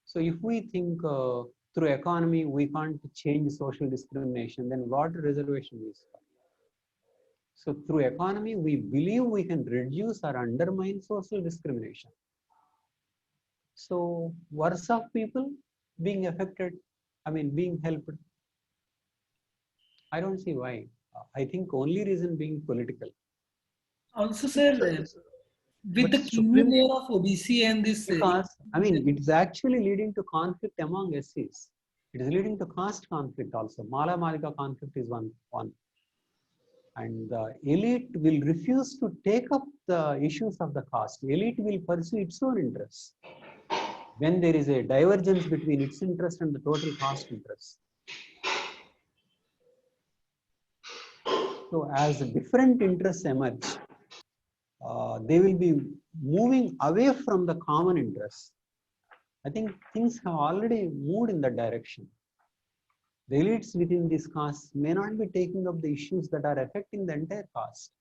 So if we think through economy, we can't change social discrimination, then what reservation is? So through economy, we believe we can reduce or undermine social discrimination. So worse off people being affected, being helped. I don't see why. I think only reason being political. Also, sir, with the Supreme layer of OBC and this. Because, it's actually leading to conflict among SCs. It is leading to caste conflict also. Mala Malika conflict is one. And the elite will refuse to take up the issues of the caste. Elite will pursue its own interests. When there is a divergence between its interest and the total caste interest. So as different interests emerge, they will be moving away from the common interests. I think things have already moved in that direction. The elites within this caste may not be taking up the issues that are affecting the entire caste.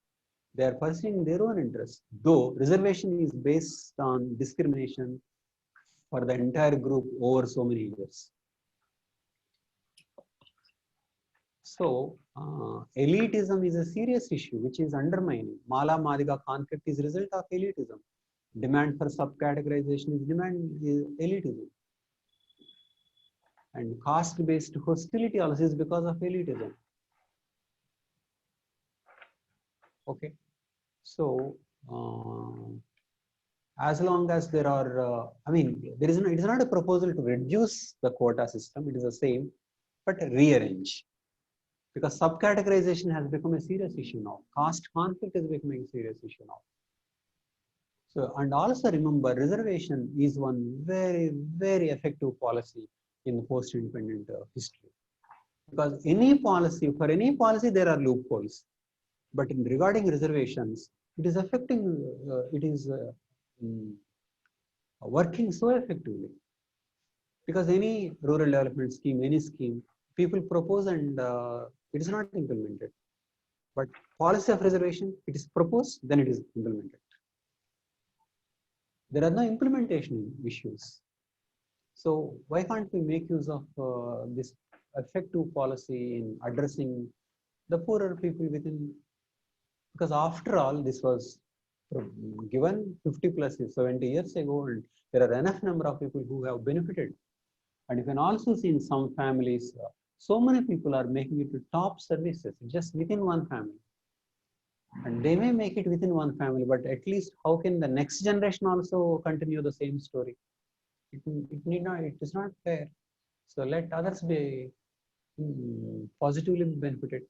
They are pursuing their own interests, though reservation is based on discrimination for the entire group over so many years. So, elitism is a serious issue which is undermining. Mala Madhika conflict is a result of elitism. Demand for subcategorization is elitism. And caste-based hostility also is because of elitism. Okay. So, as long as there are, it is not a proposal to reduce the quota system, it is the same, but rearrange. Because subcategorization has become a serious issue now. Caste conflict is becoming a serious issue now. So, and also remember, reservation is one very, very effective policy in the post-independent history. Because for any policy, there are loopholes. But in regarding reservations, it is affecting, working so effectively. Because any rural development scheme, any scheme, people propose and it is not implemented. But policy of reservation, it is proposed, then it is implemented. There are no implementation issues. So why can't we make use of this effective policy in addressing the poorer people within? Because after all, this was given 50 plus 70 years ago, and there are enough number of people who have benefited. And you can also see in some families, so many people are making it to top services just within one family. And they may make it within one family, but at least how can the next generation also continue the same story? It need not, it is not fair. So let others be positively benefited.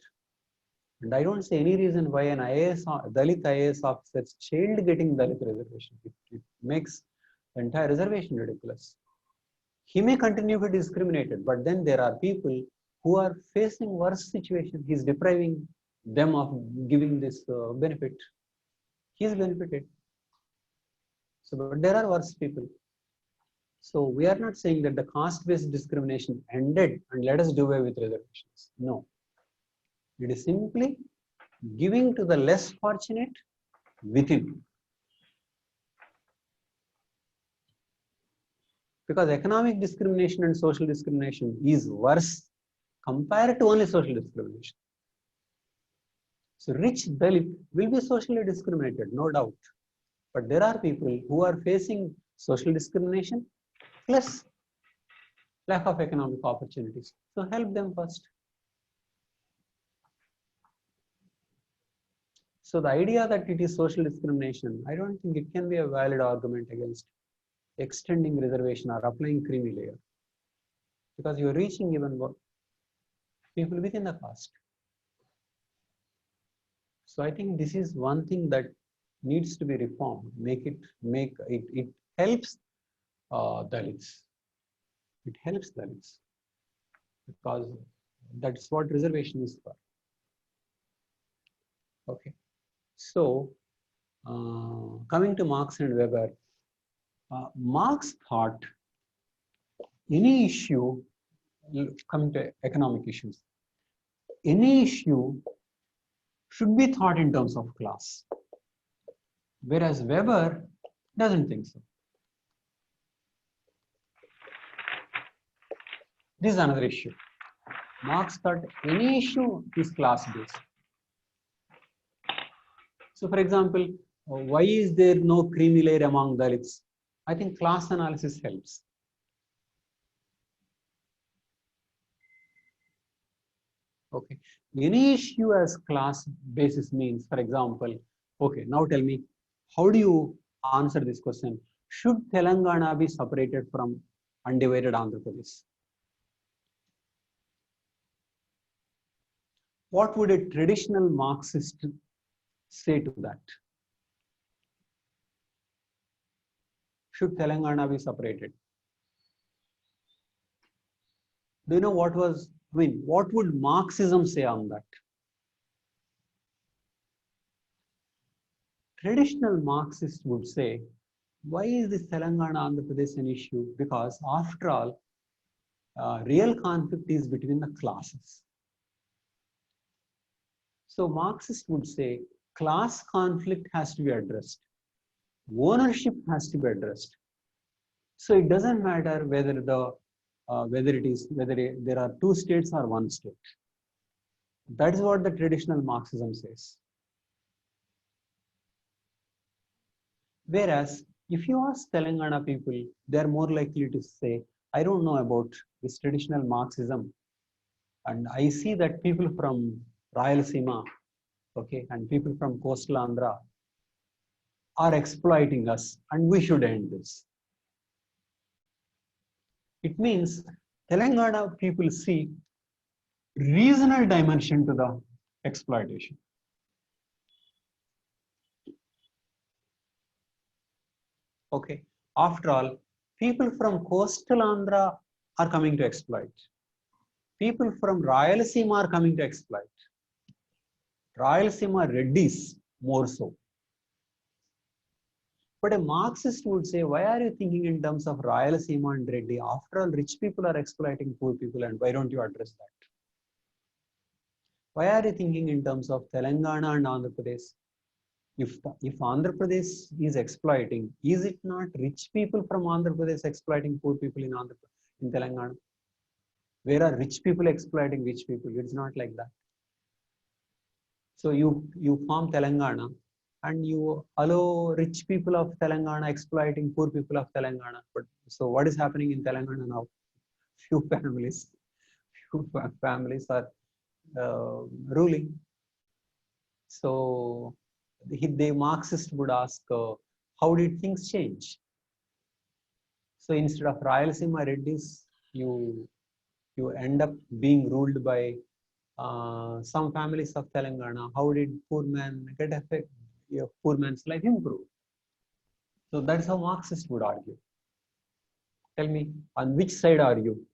And I don't see any reason why an Dalit IAS officer's child getting Dalit reservation. It makes the entire reservation ridiculous. He may continue to be discriminated, but then there are people who are facing worse situation. He's depriving them of giving this benefit. He is benefited. So, but there are worse people. So we are not saying that the caste-based discrimination ended and let us do away with reservations. No. It is simply giving to the less fortunate within. Because economic discrimination and social discrimination is worse compared to only social discrimination. So rich Dalit will be socially discriminated, no doubt. But there are people who are facing social discrimination plus lack of economic opportunities. So help them first. So the idea that it is social discrimination, I don't think it can be a valid argument against extending reservation or applying creamy layer, because you're reaching even people within the caste. So I think this is one thing that needs to be reformed. It helps Dalits. It helps Dalits because that's what reservation is for. Okay. So coming to Marx and Weber, Marx thought any issue, coming to economic issues, any issue should be thought in terms of class, whereas Weber doesn't think so. This is another issue. Marx thought any issue is class-based. So for example, why is there no creamy layer among Dalits? I think class analysis helps. Okay. Any issue as class basis means, for example, okay, now tell me, how do you answer this question? Should Telangana be separated from undivided Andhra Pradesh? What would a traditional Marxist say to that? Should Telangana be separated? Do you know what was, what would Marxism say on that? Traditional Marxists would say, why is this Telangana Andhra Pradesh an issue? Because after all, real conflict is between the classes. So Marxists would say, class conflict has to be addressed. Ownership has to be addressed. So it doesn't matter whether there are two states or one state. That is what the traditional Marxism says. Whereas if you ask Telangana people, they are more likely to say, I don't know about this traditional Marxism, and I see that people from Rayalaseema, okay, and people from coastal Andhra are exploiting us, and we should end this. It means Telangana people see regional dimension to the exploitation. Okay, after all, people from coastal Andhra are coming to exploit. People from Rayalaseema are coming to exploit. Rayalaseema Reddys more so. But a Marxist would say, why are you thinking in terms of Rayalaseema and Reddy? After all, rich people are exploiting poor people, and why don't you address that? Why are you thinking in terms of Telangana and Andhra Pradesh? If Andhra Pradesh is exploiting, is it not rich people from Andhra Pradesh exploiting poor people in Telangana? Where are rich people exploiting rich people? It's not like that. So you form Telangana and you allow rich people of Telangana exploiting poor people of Telangana. But so what is happening in Telangana now? Few families are ruling. So the Marxist would ask, how did things change? So instead of Rayalaseema Reddys, you end up being ruled by some families of Telangana. How did poor man get affected? Poor man's life improved. So that's how Marxists would argue. Tell me, on which side are you?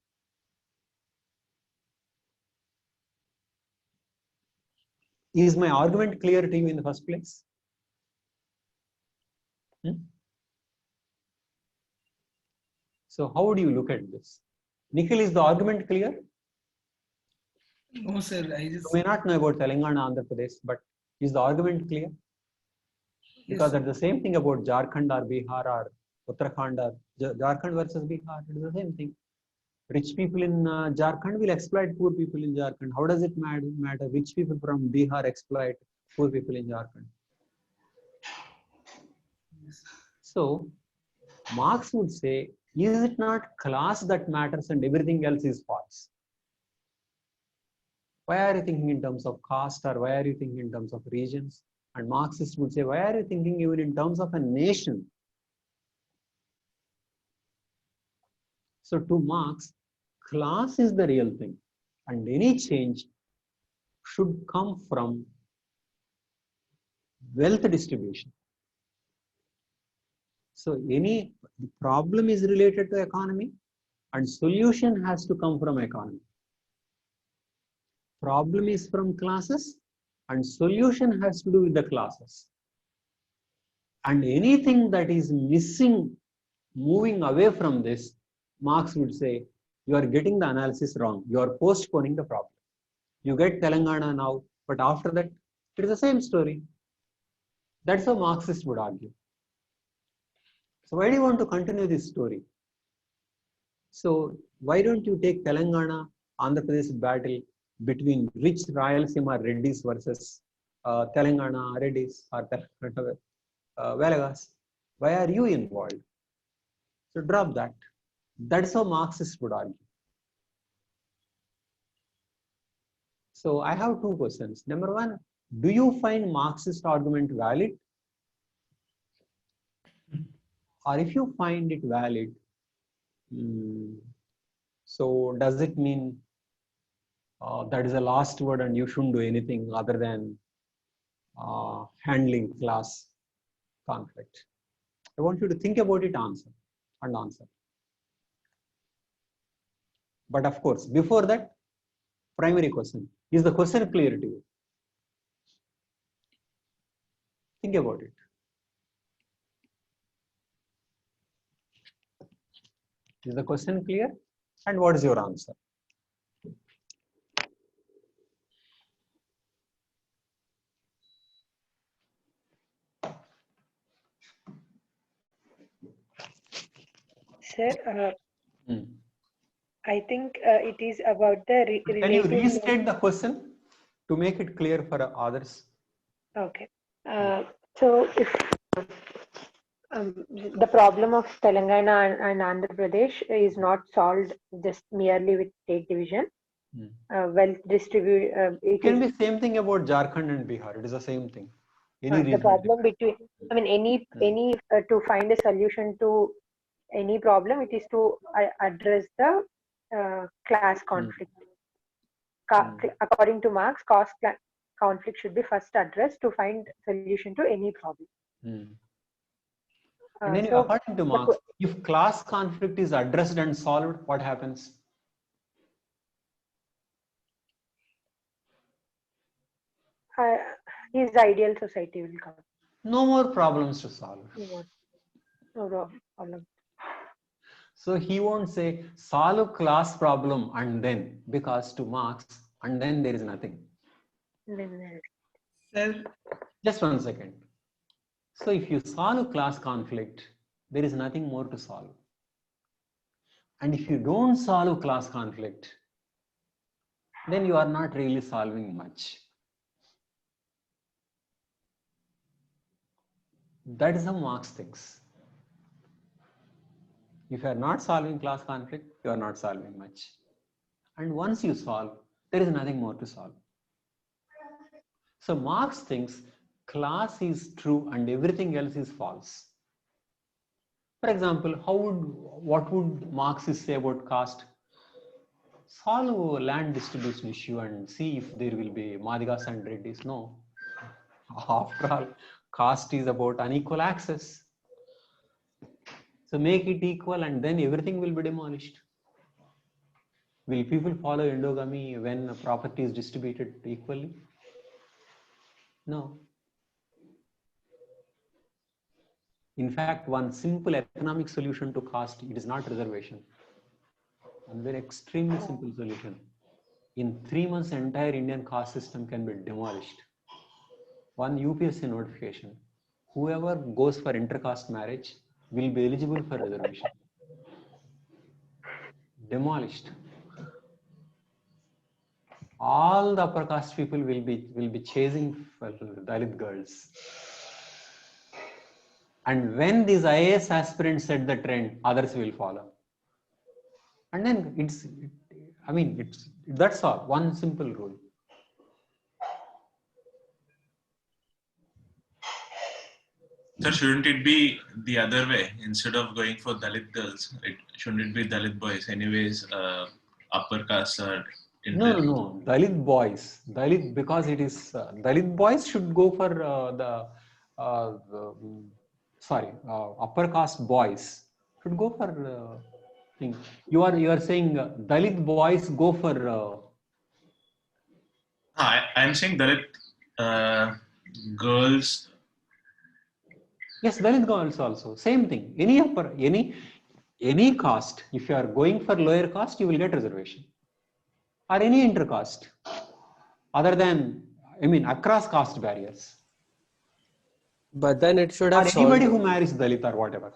Is my argument clear to you in the first place? So how do you look at this? Nikhil, is the argument clear? No, sir. You may not know about Telangana, Andhra Pradesh, but is the argument clear? Because that's the same thing about Jharkhand or Bihar or Uttarakhand or Jharkhand versus Bihar. It is the same thing. Rich people in Jharkhand will exploit poor people in Jharkhand. How does it matter? Rich people from Bihar exploit poor people in Jharkhand. So Marx would say, is it not class that matters and everything else is false? Why are you thinking in terms of caste, or why are you thinking in terms of regions? And Marxists would say, why are you thinking even in terms of a nation? So to Marx, class is the real thing, and any change should come from wealth distribution. So any problem is related to economy, and solution has to come from economy. Problem is from classes, and solution has to do with the classes. And anything that is missing, moving away from this, Marx would say, you are getting the analysis wrong. You are postponing the problem. You get Telangana now, but after that, it is the same story. That's how Marxists would argue. So why do you want to continue this story? So why don't you take Telangana, Andhra Pradesh battle between rich Rayalaseema Reddys versus Telangana Reddys or Telangana Velagas? Why are you involved? So drop that. That's how Marxists would argue. So I have two questions. Number one, do you find Marxist argument valid? Or if you find it valid, so does it mean that is the last word and you shouldn't do anything other than handling class conflict? I want you to think about it, answer. But of course, before that, primary question. Is the question clear to you? Think about it. Is the question clear? And what is your answer? Sir, I think it is about the Can you restate the question to make it clear for others? Okay. So if the problem of Telangana and Andhra Pradesh is not solved just merely with state division, wealth distribute. It can be same thing about Jharkhand and Bihar. It is the same thing. The problem between, I mean, any to find a solution to any problem, it is to address the class conflict. According to Marx, caste conflict should be first addressed to find solution to any problem. And then, according to Marx, if class conflict is addressed and solved, what happens? His ideal society will come. No more problems to solve. No problem. So he won't say solve class problem and then, because to Marx, and then there is nothing. Sir, Just 1 second. So if you solve class conflict, there is nothing more to solve. And if you don't solve class conflict, then you are not really solving much. That is how Marx thinks. If you are not solving class conflict, you are not solving much. And once you solve, there is nothing more to solve. So Marx thinks class is true and everything else is false. For example, what would Marxists say about caste? Solve a land distribution issue and see if there will be Madigas and Reddys. No. After all, caste is about unequal access. So make it equal and then everything will be demolished. Will people follow endogamy when property is distributed equally? No. In fact, one simple economic solution to caste, it is not reservation. One very extremely simple solution. In 3 months, entire Indian caste system can be demolished. One UPSC notification. Whoever goes for intercaste marriage will be eligible for reservation. Demolished. All the upper caste people will be chasing for Dalit girls. And when these IAS aspirants set the trend, others will follow. And then that's all. One simple rule. Sir, shouldn't it be the other way? Instead of going for Dalit girls, shouldn't it be Dalit boys? Anyways, upper caste are No. Dalit boys. Dalit, because it is Dalit boys should go for upper caste boys should go for thing. You are saying Dalit boys go for. I'm saying Dalit girls. Yes, Dalit girls also. Same thing. Any caste, if you are going for lower caste, you will get reservation. Or any intercaste. Other than, across caste barriers. But then it should Or have anybody solved. who marries Dalit or whatever.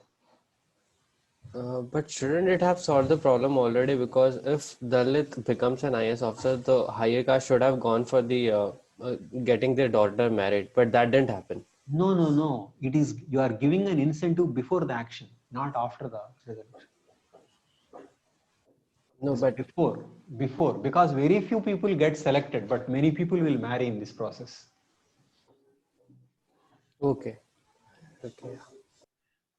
But shouldn't it have solved the problem already? Because if Dalit becomes an IS officer, the higher caste should have gone for the getting their daughter married. But that didn't happen. No. It is, you are giving an incentive before the action, not after the resolution. No, but Before, because very few people get selected, but many people will marry in this process. okay.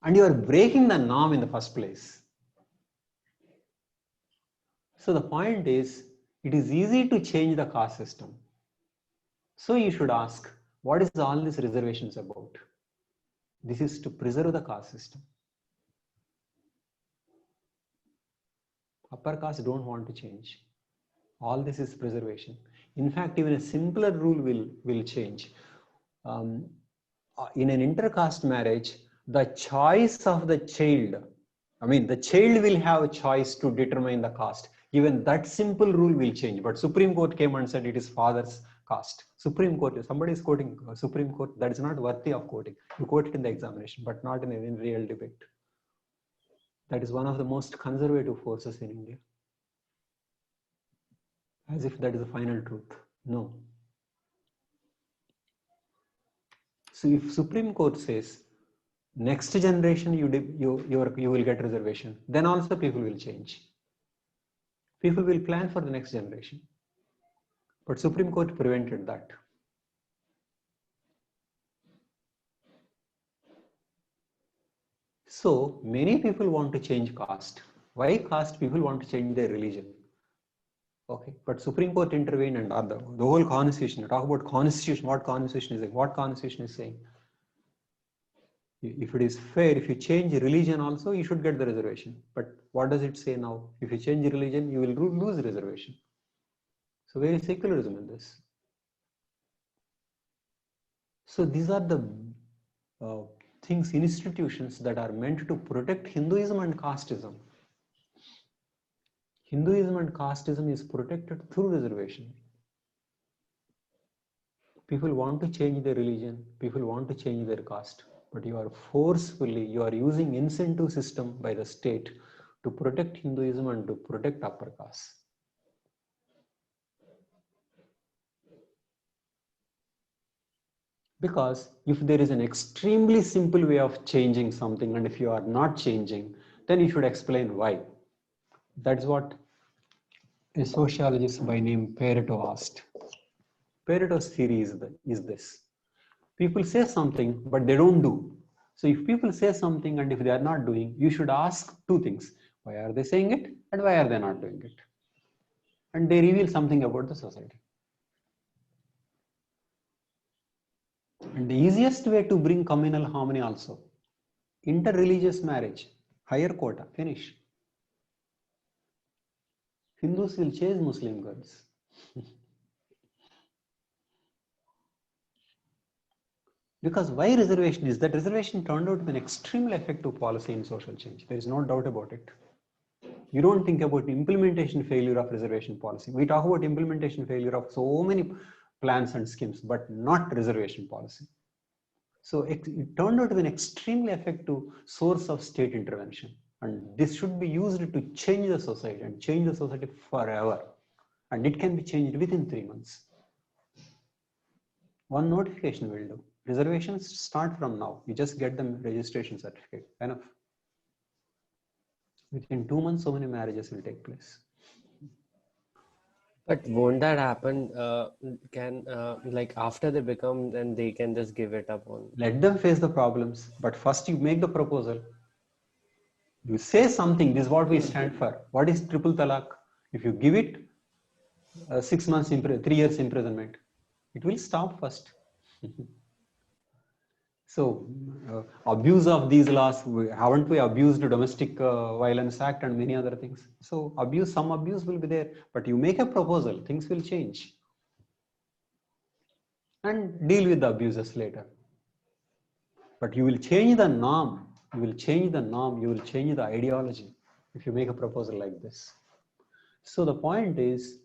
And you are breaking the norm in the first place. So the point is, it is easy to change the caste system. So you should ask, what is all these reservations about? This is to preserve the caste system. Upper caste don't want to change. All this is preservation. In fact, even a simpler rule will change. In an intercaste marriage, the choice of the child, the child will have a choice to determine the caste. Even that simple rule will change. But Supreme Court came and said it is father's caste. Supreme Court, somebody is quoting Supreme Court, that is not worthy of quoting. You quote it in the examination, but not in a real debate. That is one of the most conservative forces in India. As if that is the final truth. No. So if Supreme Court says next generation you will get reservation, then also people will change. People will plan for the next generation. But Supreme Court prevented that. So many people want to change caste. Why caste? People want to change their religion. Okay, but Supreme Court intervened and the whole constitution, talk about constitution, what constitution is saying, what constitution is saying. If it is fair, if you change religion also, you should get the reservation. But what does it say now? If you change religion, you will lose reservation. So where is secularism in this? So these are the things, institutions that are meant to protect Hinduism and casteism. Hinduism and casteism is protected through reservation. People want to change their religion, people want to change their caste, but you are using incentive system by the state to protect Hinduism and to protect upper caste. Because if there is an extremely simple way of changing something, and if you are not changing, then you should explain why. That's what a sociologist by name Pareto asked. Pareto's theory is this. People say something, but they don't do. So if people say something and if they are not doing, you should ask two things. Why are they saying it and why are they not doing it? And they reveal something about the society. And the easiest way to bring communal harmony also, interreligious marriage, higher quota, finish. Hindus will chase Muslim girls. Because why reservation is that reservation turned out to be an extremely effective policy in social change. There is no doubt about it. You don't think about the implementation failure of reservation policy. We talk about implementation failure of so many plans and schemes, but not reservation policy. So it turned out to be an extremely effective source of state intervention. And this should be used to change the society and change the society forever. And it can be changed within 3 months. One notification will do. Reservations start from now. You just get them registration certificate. Enough. Within 2 months, so many marriages will take place. But won't that happen? Like after they become, then they can just give it up on. Let them face the problems. But first you make the proposal. You say something, this is what we stand for. What is triple talaq? If you give it 6 months, 3 years imprisonment, it will stop first. So abuse of these laws, haven't we abused Domestic Violence Act and many other things? So some abuse will be there, but you make a proposal, things will change. And deal with the abuses later. But you will change the norm, you will change the ideology if you make a proposal like this. So the point is,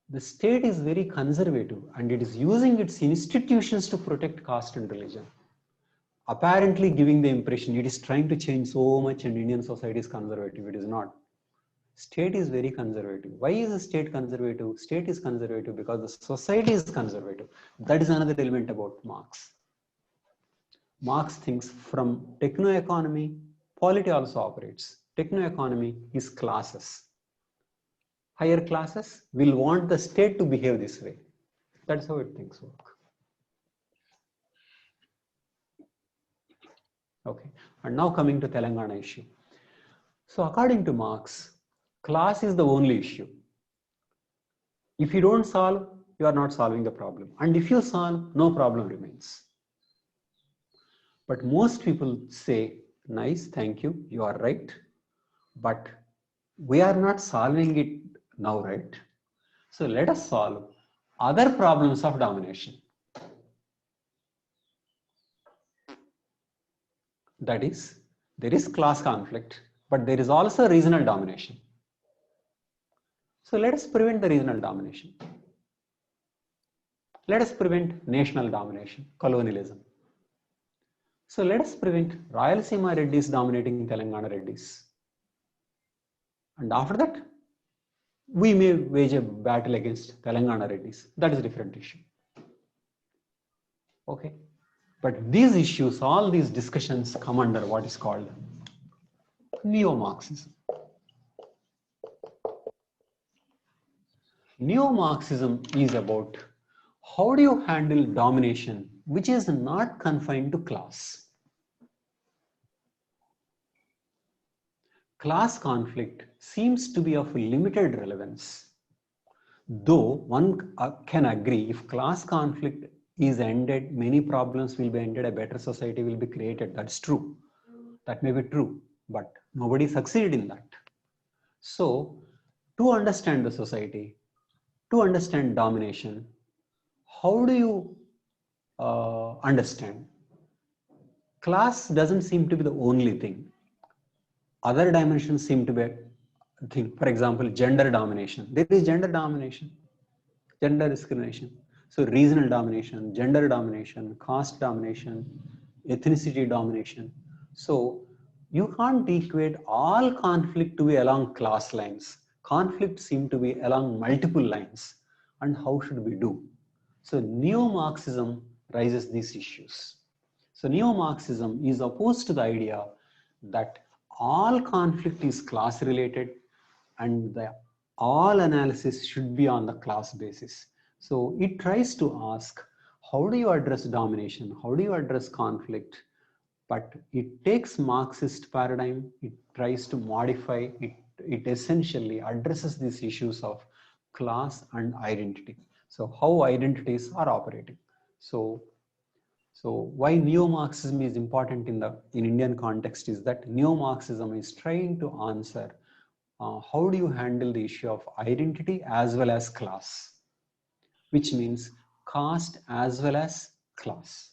the state is very conservative and it is using its institutions to protect caste and religion. Apparently giving the impression it is trying to change so much and Indian society is conservative. It is not. State is very conservative. Why is the state conservative? State is conservative because the society is conservative. That is another element about Marx. Marx thinks from techno-economy, polity also operates. Techno-economy is classes. Higher classes will want the state to behave this way. That's how it thinks work. Okay, and now coming to Telangana issue. So according to Marx, class is the only issue. If you don't solve, you are not solving the problem. And if you solve, no problem remains. But most people say, nice, thank you, you are right. But we are not solving it now, right? So let us solve other problems of domination. That is, there is class conflict, but there is also regional domination. So let us prevent the regional domination. Let us prevent national domination, colonialism. So let us prevent Rayalaseema Reddys dominating Telangana Reddys. And after that, we may wage a battle against Telangana Reddys. That is a different issue. Okay. But these issues, all these discussions come under what is called neo-Marxism. Neo-Marxism is about how do you handle domination which is not confined to class. Class conflict seems to be of limited relevance. Though one can agree if class conflict is ended, many problems will be ended, a better society will be created. That's true. That may be true, but nobody succeeded in that. So to understand the society, to understand domination, how do you understand? Class doesn't seem to be the only thing. Other dimensions seem to be a thing. For example, gender domination. There is gender domination, gender discrimination. So regional domination, gender domination, caste domination, ethnicity domination. So you can't equate all conflict to be along class lines. Conflicts seem to be along multiple lines. And how should we do? So neo-Marxism raises these issues. So neo-Marxism is opposed to the idea that all conflict is class related and all analysis should be on the class basis. So it tries to ask, how do you address domination? How do you address conflict? But it takes Marxist paradigm, it tries to modify it, it essentially addresses these issues of class and identity. So how identities are operating. So why neo-Marxism is important in Indian context is that neo-Marxism is trying to answer how do you handle the issue of identity as well as class, which means caste as well as class.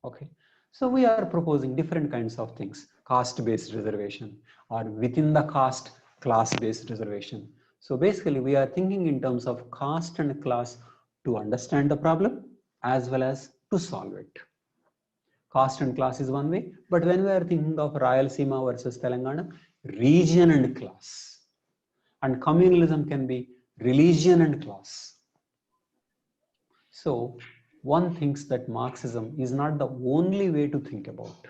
Okay, so we are proposing different kinds of things: caste-based reservation, or within the caste, class-based reservation. So basically, we are thinking in terms of caste and class to understand the problem as well as to solve it. Caste and class is one way, but when we are thinking of Rayalaseema versus Telangana, region and class, and communalism can be religion and class. So one thinks that Marxism is not the only way to think about,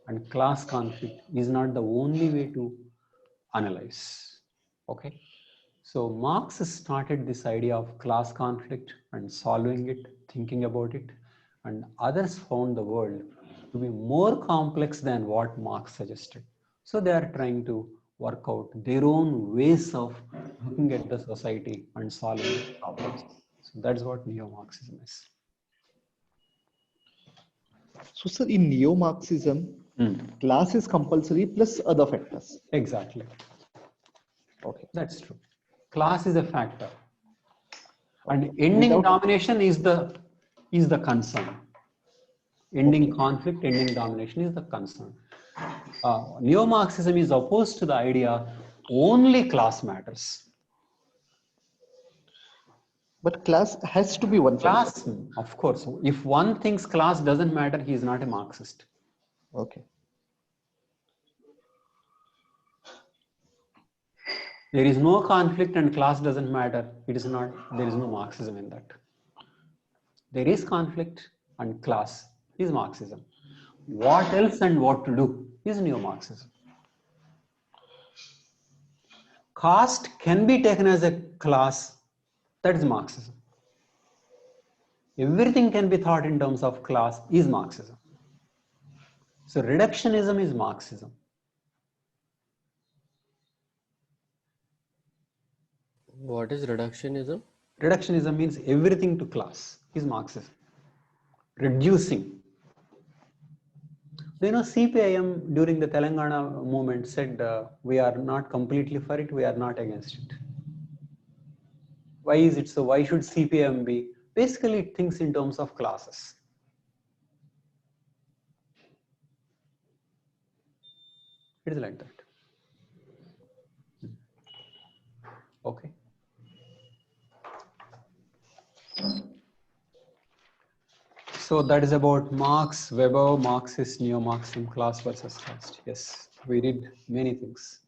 and class conflict is not the only way to analyze. Okay, so Marx started this idea of class conflict and solving it, thinking about it, and others found the world to be more complex than what Marx suggested. So they are trying to work out their own ways of looking at the society and solving problems. So that's what neo-Marxism is. So, sir, in neo-Marxism, class is compulsory plus other factors. Exactly. Okay. That's true. Class is a factor. And ending domination is the concern. Ending conflict, ending domination is the concern. Neo-Marxism is opposed to the idea only class matters. But class has to be one Class, factor. of course. If one thinks class doesn't matter, he is not a Marxist. Okay. There is no conflict and class doesn't matter. It is not, there is no Marxism in that. There is conflict and class is Marxism. What else and what to do is neo-Marxism. Caste can be taken as a class, that is Marxism. Everything can be thought in terms of class is Marxism. So reductionism is Marxism. What is reductionism? Reductionism means everything to class is Marxism. Reducing. You know, CPIM during the Telangana movement said we are not completely for it, we are not against it. Why is it so? Why should CPIM be? Basically, it thinks in terms of classes. It is like that. Okay. So that is about Marx, Weber, Marxist, neo-Marxism, class versus caste. Yes, we did many things.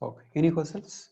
Okay, any questions?